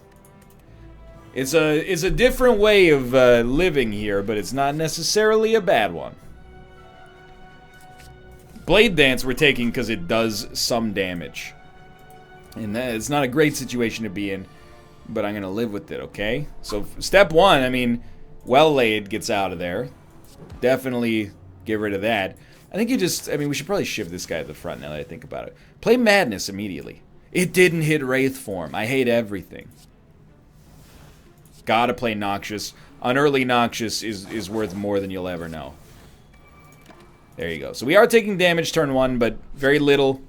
It's a different way of living here, but it's not necessarily a bad one. Blade Dance we're taking because it does some damage. And it's not a great situation to be in, but I'm going to live with it, okay? So step 1, I mean, Well Laid gets out of there. Definitely get rid of that. I think you just, I mean, we should probably shift this guy to the front now that I think about it. Play Madness immediately. It didn't hit Wraith form. I hate everything. Gotta play Noxious. An early Noxious is worth more than you'll ever know. There you go. So we are taking damage turn 1, but very little.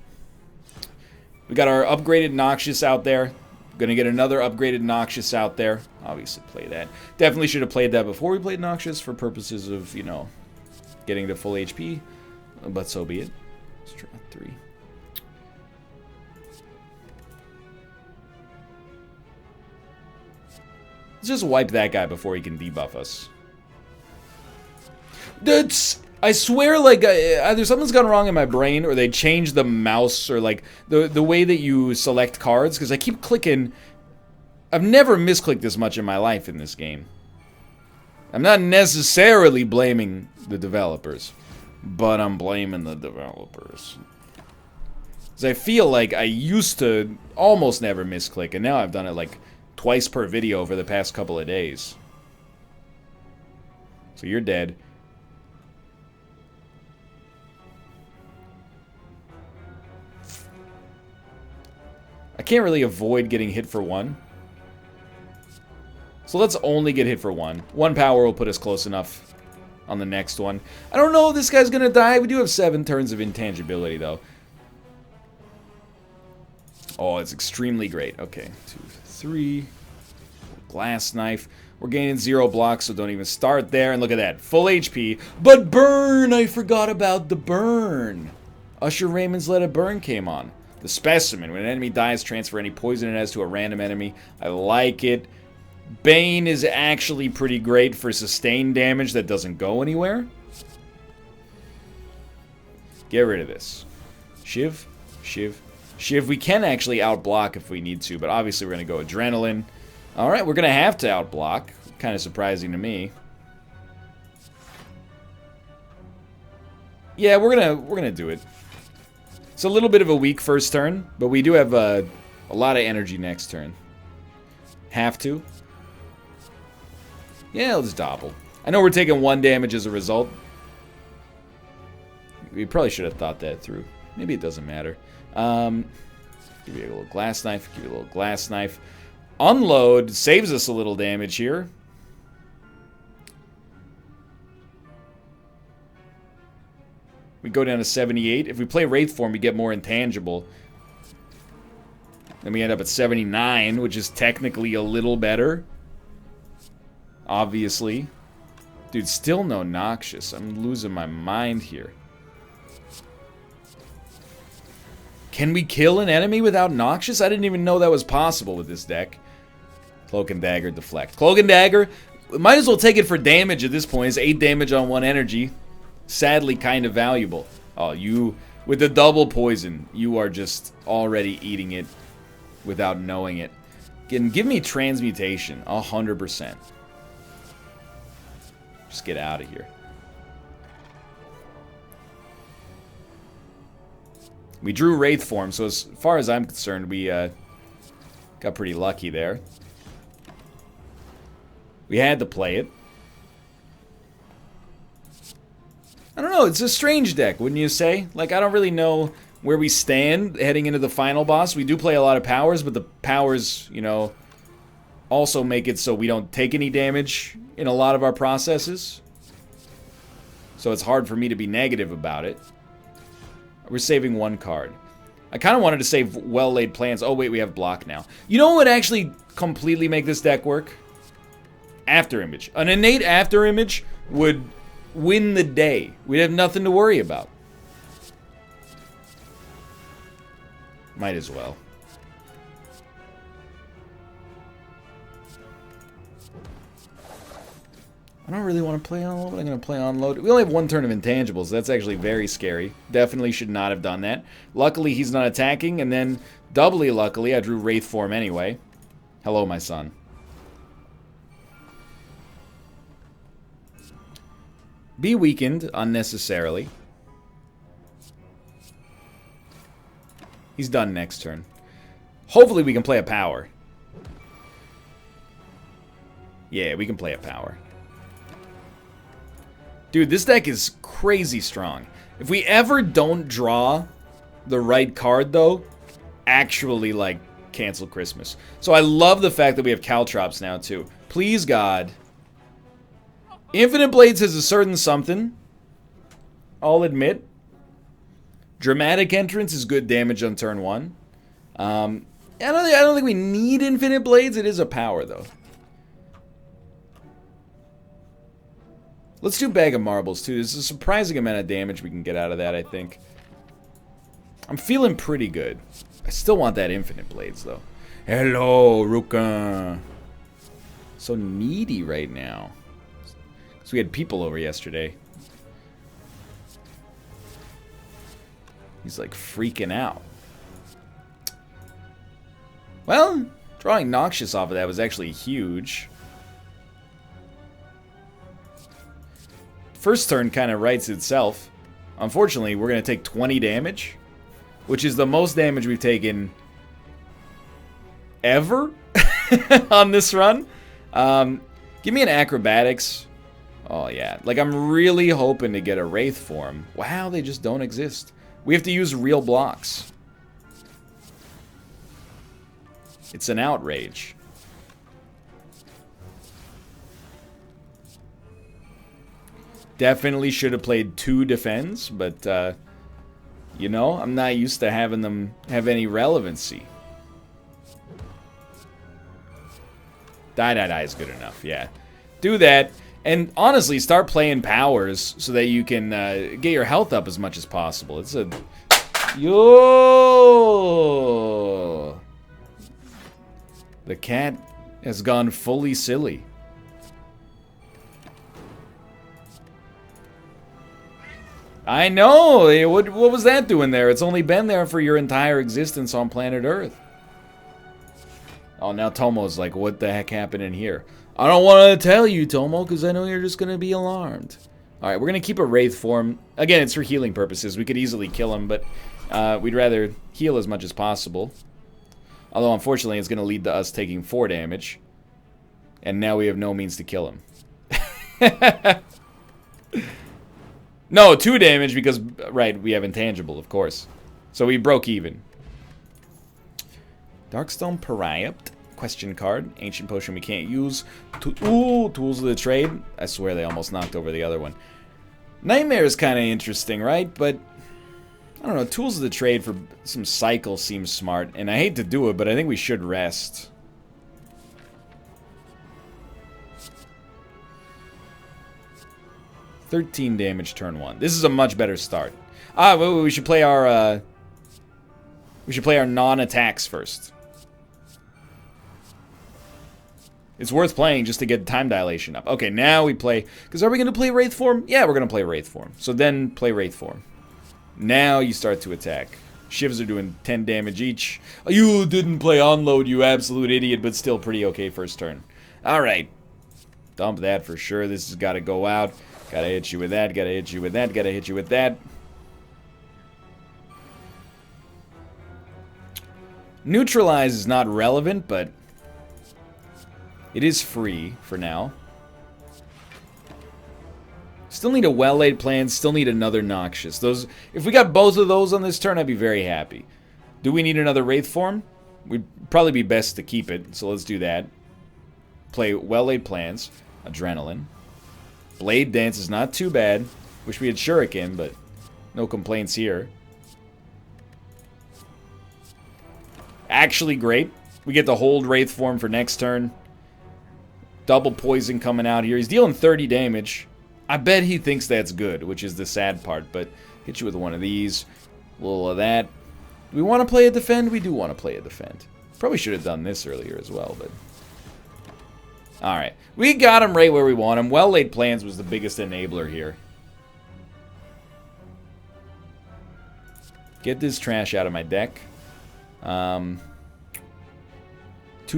We got our upgraded Noxious out there. Gonna get another upgraded Noxious out there. Obviously play that. Definitely should have played that before we played Noxious for purposes of, you know, getting to full HP. But so be it. Let's try 3. Let's just wipe that guy before he can debuff us. That's... I swear, like, either something's gone wrong in my brain, or they changed the mouse, or, like, the way that you select cards, because I keep clicking. I've never misclicked this much in my life in this game. I'm not necessarily blaming the developers, but I'm blaming the developers. Because I feel like I used to almost never misclick, and now I've done it, like, twice per video over the past couple of days. So you're dead. I can't really avoid getting hit for 1. So let's only get hit for 1. 1 power will put us close enough on the next one. I don't know if this guy's gonna die. We do have 7 turns of intangibility, though. Oh, it's extremely great. Okay, 2, 3. Glass Knife. We're gaining 0 blocks, so don't even start there. And look at that. Full HP. But burn! I forgot about the burn. Usher Raymond's Let It Burn came on. The Specimen. When an enemy dies, transfer any poison it has to a random enemy. I like it. Bane is actually pretty great for sustained damage that doesn't go anywhere. Get rid of this. Shiv. Shiv. Shiv. We can actually outblock if we need to, but obviously we're going to go Adrenaline. Alright, we're going to have to outblock. Kind of surprising to me. Yeah, we're gonna do it. It's a little bit of a weak first turn, but we do have a lot of energy next turn. Have to. Yeah, let's Dobble. I know we're taking 1 damage as a result. We probably should have thought that through. Maybe it doesn't matter. Give you a little Glass Knife. Give you a little Glass Knife. Unload saves us a little damage here. We go down to 78. If we play Wraith form, we get more intangible. Then we end up at 79, which is technically a little better. Obviously. Dude, still no Noxious. I'm losing my mind here. Can we kill an enemy without Noxious? I didn't even know that was possible with this deck. Cloak and Dagger, deflect. Cloak and Dagger, might as well take it for damage at this point. It's 8 damage on 1 energy. Sadly, kind of valuable. Oh, you, with the double poison, you are just already eating it without knowing it. Again, give me transmutation, 100%. Just get out of here. We drew Wraith form, so as far as I'm concerned, we got pretty lucky there. We had to play it. I don't know, it's a strange deck, wouldn't you say? Like, I don't really know where we stand heading into the final boss. We do play a lot of powers, but the powers, you know, also make it so we don't take any damage in a lot of our processes. So it's hard for me to be negative about it. We're saving 1 card. I kind of wanted to save Well-Laid Plans. Oh, wait, we have block now. You know what would actually completely make this deck work? Afterimage. An innate Afterimage would win the day. We'd have nothing to worry about. Might as well. I don't really want to play on load. I'm going to play on load. We only have 1 turn of intangibles. That's actually very scary. Definitely should not have done that. Luckily, he's not attacking. And then, doubly luckily, I drew Wraith form anyway. Hello, my son. Be weakened unnecessarily. He's done next turn. Hopefully we can play a power. Yeah, we can play a power. Dude, this deck is crazy strong. If we ever don't draw the right card, though, actually, like, cancel Christmas. So I love the fact that we have Caltrops now, too. Please, God. Infinite Blades has a certain something. I'll admit. Dramatic Entrance is good damage on turn 1. I don't think we need Infinite Blades. It is a power, though. Let's do Bag of Marbles, too. There's a surprising amount of damage we can get out of that, I think. I'm feeling pretty good. I still want that Infinite Blades, though. Hello, Ruka. So needy right now. So we had people over yesterday. He's like freaking out. Well, drawing Noxious off of that was actually huge. First turn kind of writes itself. Unfortunately, we're going to take 20 damage, which is the most damage we've taken ever on this run. Give me an Acrobatics. Oh, yeah. Like, I'm really hoping to get a Wraith form. Wow, they just don't exist. We have to use real blocks. It's an outrage. Definitely should have played 2 defends, but, you know, I'm not used to having them have any relevancy. Die is good enough, yeah. Do that. And honestly, start playing powers so that you can get your health up as much as possible. It's a... Yo! The cat has gone fully silly. I know! What was that doing there? It's only been there for your entire existence on planet Earth. Oh, now Tomo's like, what the heck happened in here? I don't want to tell you, Tomo, because I know you're just going to be alarmed. Alright, we're going to keep a Wraith form. Again, it's for healing purposes. We could easily kill him, but we'd rather heal as much as possible. Although, unfortunately, it's going to lead to us taking 4 damage. And now we have no means to kill him. No, 2 damage because, right, we have intangible, of course. So we broke even. Darkstone Pariapt. Question card. Ancient Potion we can't use. Ooh, Tools of the Trade. I swear they almost knocked over the other one. Nightmare is kind of interesting, right? But I don't know, Tools of the Trade for some cycle seems smart, and I hate to do it, but I think we should rest. $13 damage turn 1. This is a much better start. Ah, wait, we should play our non-attacks first. It's worth playing just to get time dilation up. Okay, now we play, because are we going to play Wraith form? Yeah, we're going to play Wraith form. So then play Wraith form. Now you start to attack. Shivs are doing 10 damage each. You didn't play Unload, you absolute idiot, but still pretty okay first turn. Alright. Dump that for sure. This has got to go out. Gotta hit you with that, gotta hit you with that, gotta hit you with that. Neutralize is not relevant, but it is free for now. Still need a well-laid plan, still need another Noxious. Those, if we got both of those on this turn, I'd be very happy. Do we need another Wraith form? We'd probably be best to keep it, so let's do that. Play well-laid plans. Adrenaline. Blade Dance is not too bad. Wish we had Shuriken, but no complaints here. Actually great. We get to hold Wraith form for next turn. Double poison coming out here. He's dealing 30 damage. I bet he thinks that's good, which is the sad part, but hit you with one of these. A little of that. Do we want to play a defend? We do want to play a defend. Probably should have done this earlier as well, but... Alright. We got him right where we want him. Well-laid plans was the biggest enabler here. Get this trash out of my deck. 2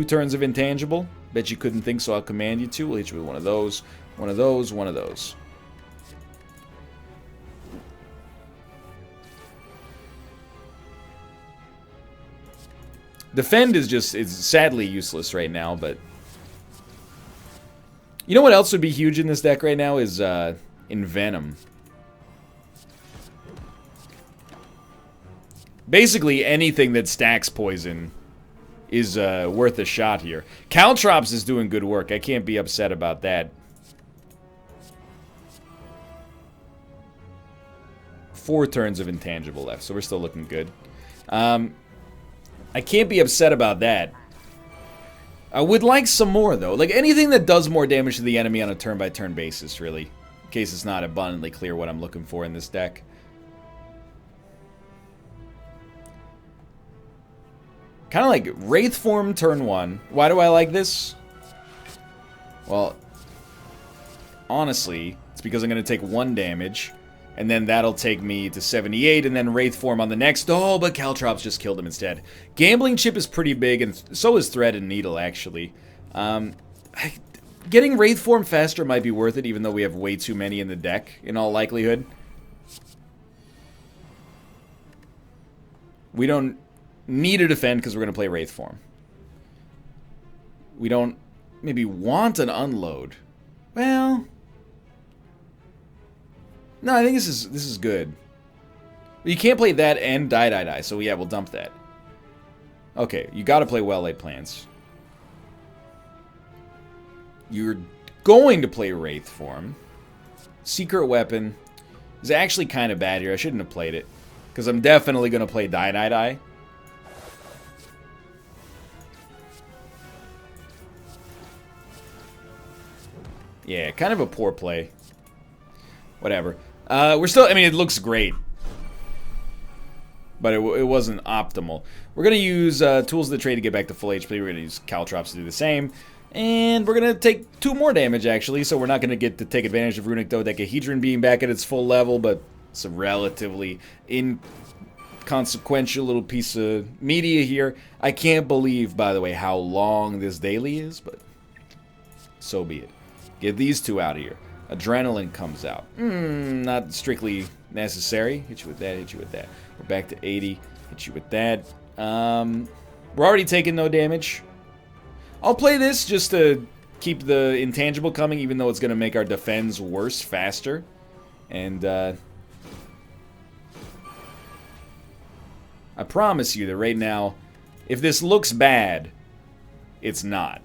turns of intangible. Bet you couldn't think, so I'll command you to. We'll hit you with one of those, one of those, one of those. Defend is just, it's sadly useless right now, but... You know what else would be huge in this deck right now is Envenom. Basically, anything that stacks poison is worth a shot here. Caltrops is doing good work. I can't be upset about that. 4 turns of intangible left, so we're still looking good. I can't be upset about that. I would like some more, though. Like, anything that does more damage to the enemy on a turn-by-turn basis, really. In case it's not abundantly clear what I'm looking for in this deck. Kind of like Wraith form turn 1. Why do I like this? Well, honestly, it's because I'm going to take 1 damage. And then that'll take me to 78, and then Wraith form on the next. Oh, but Caltrops just killed him instead. Gambling Chip is pretty big, and so is Thread and Needle, actually. Getting Wraith form faster might be worth it, even though we have way too many in the deck, in all likelihood. We don't need to defend because we're going to play Wraith form. We don't maybe want an unload. Well... No, I think this is good. You can't play that and die, so yeah, we'll dump that. Okay, you gotta play well-laid plans. You're going to play Wraith form. Secret Weapon is actually kind of bad here. I shouldn't have played it. Because I'm definitely going to play die. Yeah, kind of a poor play. Whatever. We're still, I mean, it looks great. But it wasn't optimal. We're going to use Tools of the Trade to get back to full HP. We're going to use Caltrops to do the same. And we're going to take 2 more damage, actually. So we're not going to get to take advantage of Runic Dodecahedron being back at its full level. But it's a relatively inconsequential little piece of media here. I can't believe, by the way, how long this daily is. But so be it. Get these 2 out of here. Adrenaline comes out. Not strictly necessary. Hit you with that, hit you with that. We're back to 80. Hit you with that. We're already taking no damage. I'll play this just to keep the intangible coming, even though it's going to make our defense worse faster. And I promise you that right now, if this looks bad, it's not.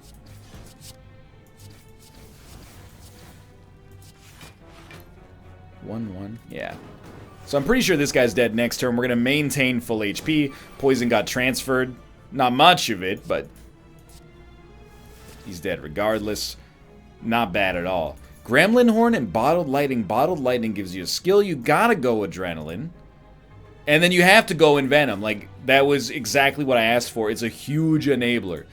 1-1. Yeah. So I'm pretty sure this guy's dead next turn. We're going to maintain full HP. Poison got transferred. Not much of it, but he's dead regardless. Not bad at all. Gremlin Horn and Bottled Lightning. Bottled Lightning gives you a skill. You gotta go Adrenaline. And then you have to go Envenom. Like, that was exactly what I asked for. It's a huge enabler.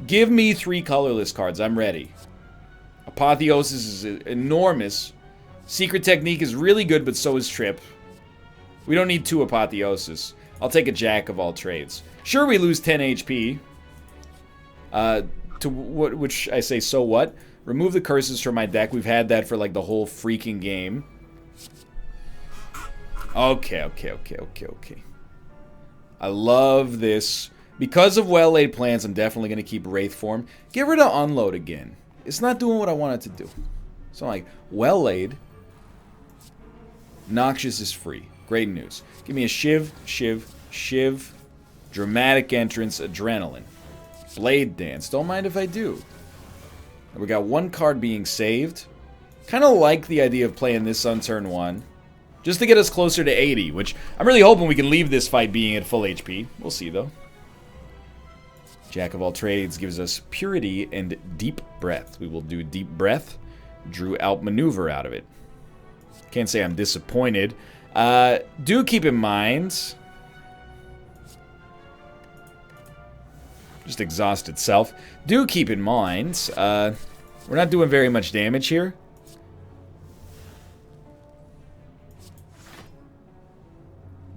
Give me 3 colorless cards. I'm ready. Apotheosis is enormous. Secret Technique is really good, but so is Trip. We don't need 2 Apotheosis. I'll take a Jack of all trades. Sure, we lose 10 HP. Which I say, so what? Remove the curses from my deck. We've had that for like the whole freaking game. Okay. I love this. Because of well-laid plans, I'm definitely going to keep Wraith form. Get rid of Unload again. It's not doing what I want it to do. So like, well-laid. Noxious is free. Great news. Give me a Shiv. Dramatic Entrance, Adrenaline. Blade Dance. Don't mind if I do. We got 1 card being saved. Kind of like the idea of playing this on turn 1. Just to get us closer to 80, which I'm really hoping we can leave this fight being at full HP. We'll see, though. Jack of all trades gives us Purity and Deep Breath. We will do Deep Breath. Drew Outmaneuver out of it. Can't say I'm disappointed. Do keep in mind... Just exhaust itself. Do keep in mind, we're not doing very much damage here.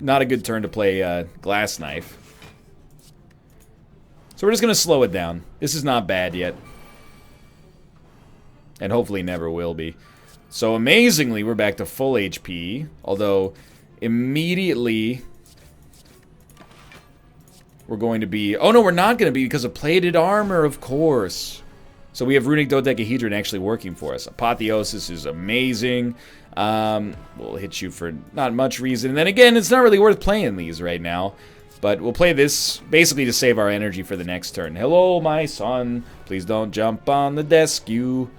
Not a good turn to play Glass Knife. So we're just going to slow it down. This is not bad yet. And hopefully never will be. So amazingly, we're back to full HP. Although, immediately... we're going to be... oh, no, we're not going to be because of plated armor, of course. So we have Runic Dodecahedron actually working for us. Apotheosis is amazing. We'll hit you for not much reason. And then again, it's not really worth playing these right now. But we'll play this basically to save our energy for the next turn. Hello, my son. Please don't jump on the desk. You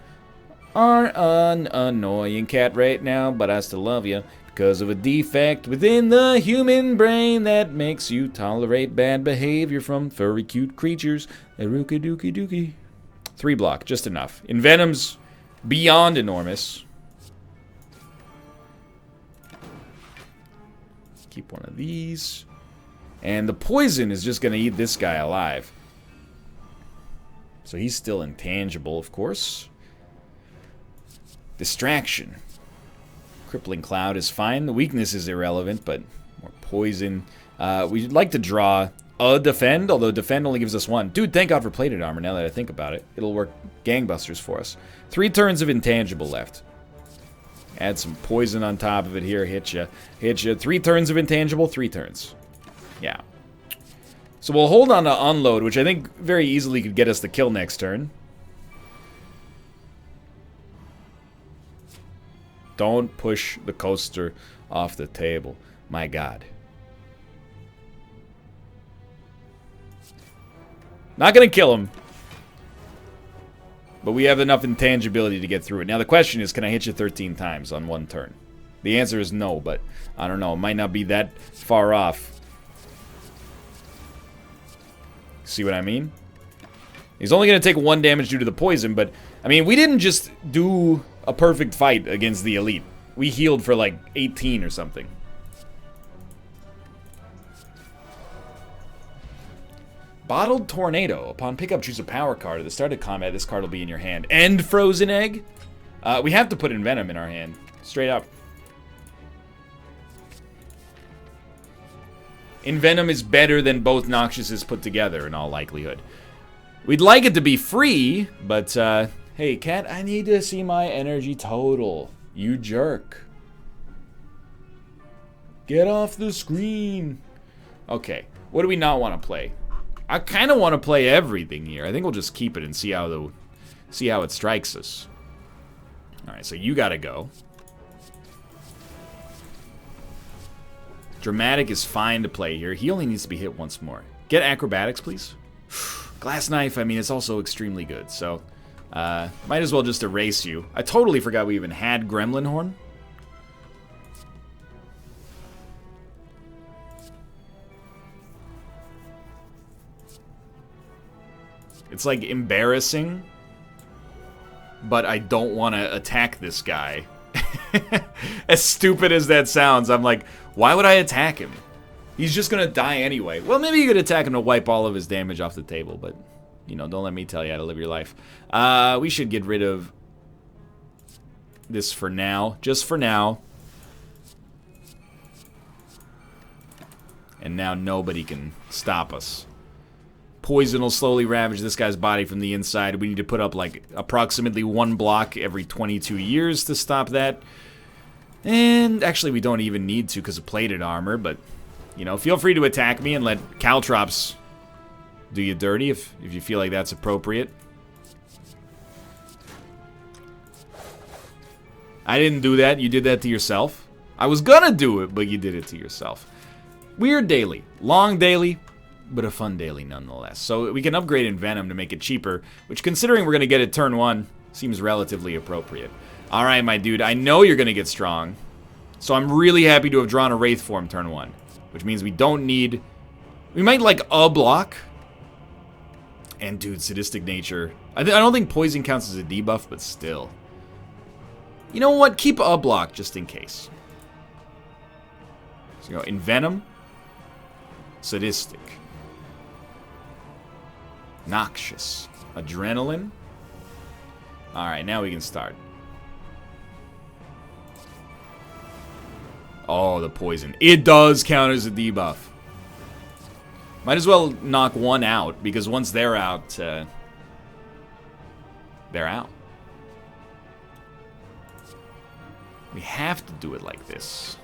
are an annoying cat right now, but I still love you. Because of a defect within the human brain that makes you tolerate bad behavior from furry cute creatures. Eruka dookie dookie. 3 block, just enough. Envenom's beyond enormous. Keep one of these. And the poison is just going to eat this guy alive. So he's still intangible, of course. Distraction. Crippling Cloud is fine. The weakness is irrelevant, but more poison. We'd like to draw a Defend, although Defend only gives us 1. Dude, thank God for Plated Armor now that I think about it. It'll work gangbusters for us. 3 turns of Intangible left. Add some poison on top of it here. Hit ya. 3 turns of Intangible, 3 turns. Yeah. So we'll hold on to Unload, which I think very easily could get us the kill next turn. Don't push the coaster off the table. My God. Not going to kill him. But we have enough intangibility to get through it. Now the question is, can I hit you 13 times on 1 turn? The answer is no, but I don't know. It might not be that far off. See what I mean? He's only going to take 1 damage due to the poison, but, I mean, we didn't just do a perfect fight against the elite. We healed for like 18 or something. Bottled Tornado. Upon pickup, choose a power card. At the start of combat, this card will be in your hand. And Frozen Egg? We have to put Envenom in our hand. Straight up. Envenom is better than both Noxiouses put together in all likelihood. We'd like it to be free, but, hey, cat, I need to see my energy total. You jerk. Get off the screen. Okay, what do we not want to play? I kind of want to play everything here. I think we'll just keep it and see how it strikes us. All right, so you gotta go. Dramatic is fine to play here. He only needs to be hit once more. Get Acrobatics, please. Glass Knife, I mean, it's also extremely good, so might as well just erase you. I totally forgot we even had Gremlin Horn. It's like embarrassing, but I don't want to attack this guy. As stupid as that sounds, I'm like, why would I attack him? He's just gonna die anyway. Well, maybe you could attack him to wipe all of his damage off the table, but, you know, don't let me tell you how to live your life. We should get rid of this for now. Just for now. And now nobody can stop us. Poison will slowly ravage this guy's body from the inside. We need to put up, like, approximately 1 block every 22 years to stop that. And actually, we don't even need to because of plated armor, but, you know, feel free to attack me and let caltrops do you dirty if you feel like that's appropriate. I didn't do that. You did that to yourself. I was gonna do it, but you did it to yourself. Weird daily. Long daily, but a fun daily nonetheless. So we can upgrade Envenom to make it cheaper, which, considering we're going to get it turn 1, seems relatively appropriate. Alright, my dude, I know you're going to get strong, so I'm really happy to have drawn a Wraith form turn 1, which means we don't need... We might like a block. And, dude, Sadistic Nature. I don't think Poison counts as a debuff, but still. You know what? Keep a block just in case. So, you know, Envenom. Sadistic. Noxious. Adrenaline. Alright, now we can start. Oh, the poison. It does count as a debuff. Might as well knock 1 out, because once they're out, they're out. We have to do it like this.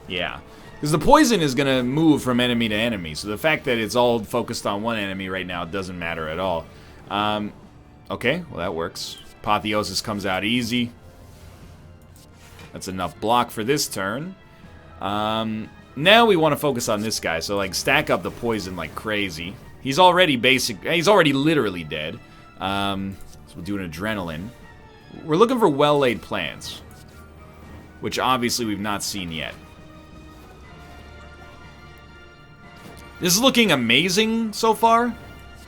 Yeah. Because the poison is going to move from enemy to enemy, so the fact that it's all focused on one enemy right now doesn't matter at all. Okay, well that works. Apotheosis comes out easy. That's enough block for this turn. Now we want to focus on this guy, so like stack up the poison like crazy. He's already literally dead. So we'll do an adrenaline. We're looking for well-laid plans, which obviously we've not seen yet. This is looking amazing so far,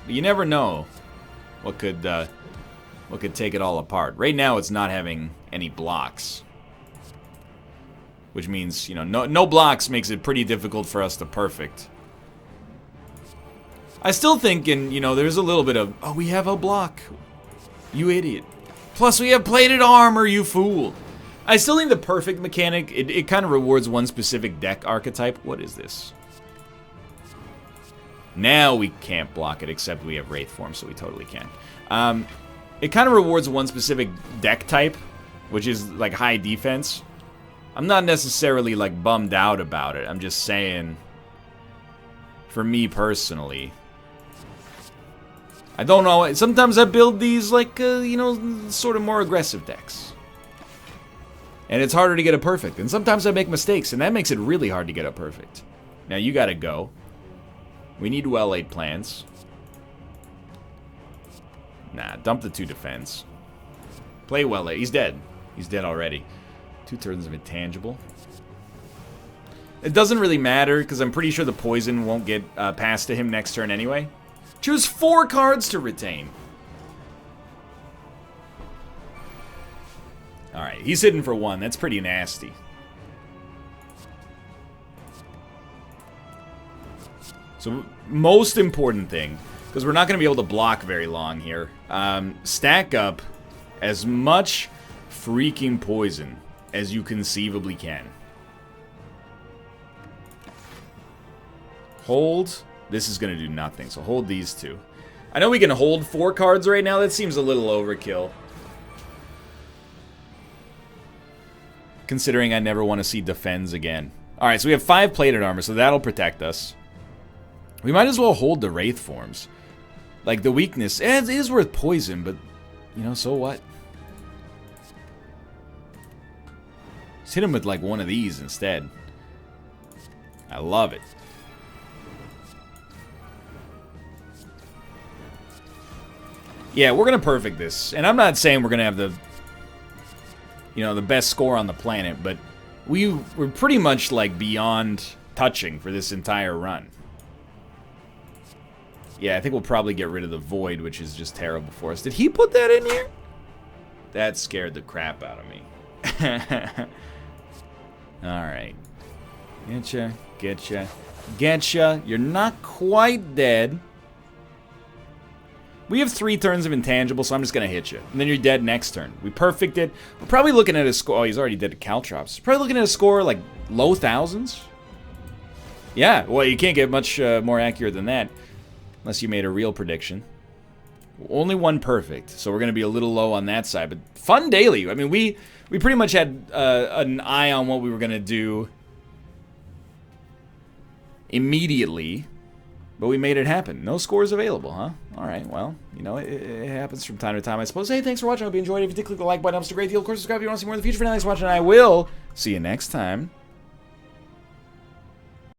but you never know what could take it all apart. Right now, it's not having any blocks, which means, you know, no blocks makes it pretty difficult for us to perfect. I still think, you know, there's a little bit of, oh, we have a block, you idiot. Plus, we have plated armor, you fool. I still think the perfect mechanic, it kind of rewards one specific deck archetype. What is this? Now we can't block it, except we have Wraith form, so we totally can. It kind of rewards one specific deck type, which is like high defense. I'm not necessarily like bummed out about it. I'm just saying, for me personally, I don't know. Sometimes I build these like, you know, sort of more aggressive decks. And it's harder to get a perfect. And sometimes I make mistakes, and that makes it really hard to get a perfect. Now you gotta go. We need well-laid plans. Nah, dump the 2 defense. Play well-laid. He's dead. He's dead already. 2 turns of intangible. It doesn't really matter, because I'm pretty sure the poison won't get passed to him next turn anyway. Choose 4 cards to retain. Alright, he's hitting for 1. That's pretty nasty. So, most important thing, because we're not going to be able to block very long here, stack up as much freaking poison as you conceivably can. Hold. This is going to do nothing, so hold these 2. I know we can hold 4 cards right now. That seems a little overkill, considering I never want to see defends again. Alright, so we have 5 plated armor, so that'll protect us. We might as well hold the Wraith forms. Like, the weakness, it is worth poison, but, you know, so what? Just hit him with, like, one of these instead. I love it. Yeah, we're going to perfect this. And I'm not saying we're going to have the, you know, the best score on the planet, but we're pretty much, like, beyond touching for this entire run. Yeah, I think we'll probably get rid of the Void, which is just terrible for us. Did he put that in here? That scared the crap out of me. Alright. Getcha, getcha, getcha. You're not quite dead. We have 3 turns of intangible, so I'm just going to hit you. And then you're dead next turn. We perfected. We're probably looking at a score. Oh, he's already dead to Caltrops. Probably looking at a score like low thousands. Yeah, well, you can't get much more accurate than that. Unless you made a real prediction. Only one perfect, so we're going to be a little low on that side. But fun daily. I mean, we pretty much had an eye on what we were going to do immediately. But we made it happen. No scores available, huh? Alright, well, you know, it happens from time to time, I suppose. Hey, thanks for watching. I hope you enjoyed it. If you did, click the like button. It helps a great deal. Of course, subscribe if you want to see more in the future. For now, thanks for watching. I will see you next time.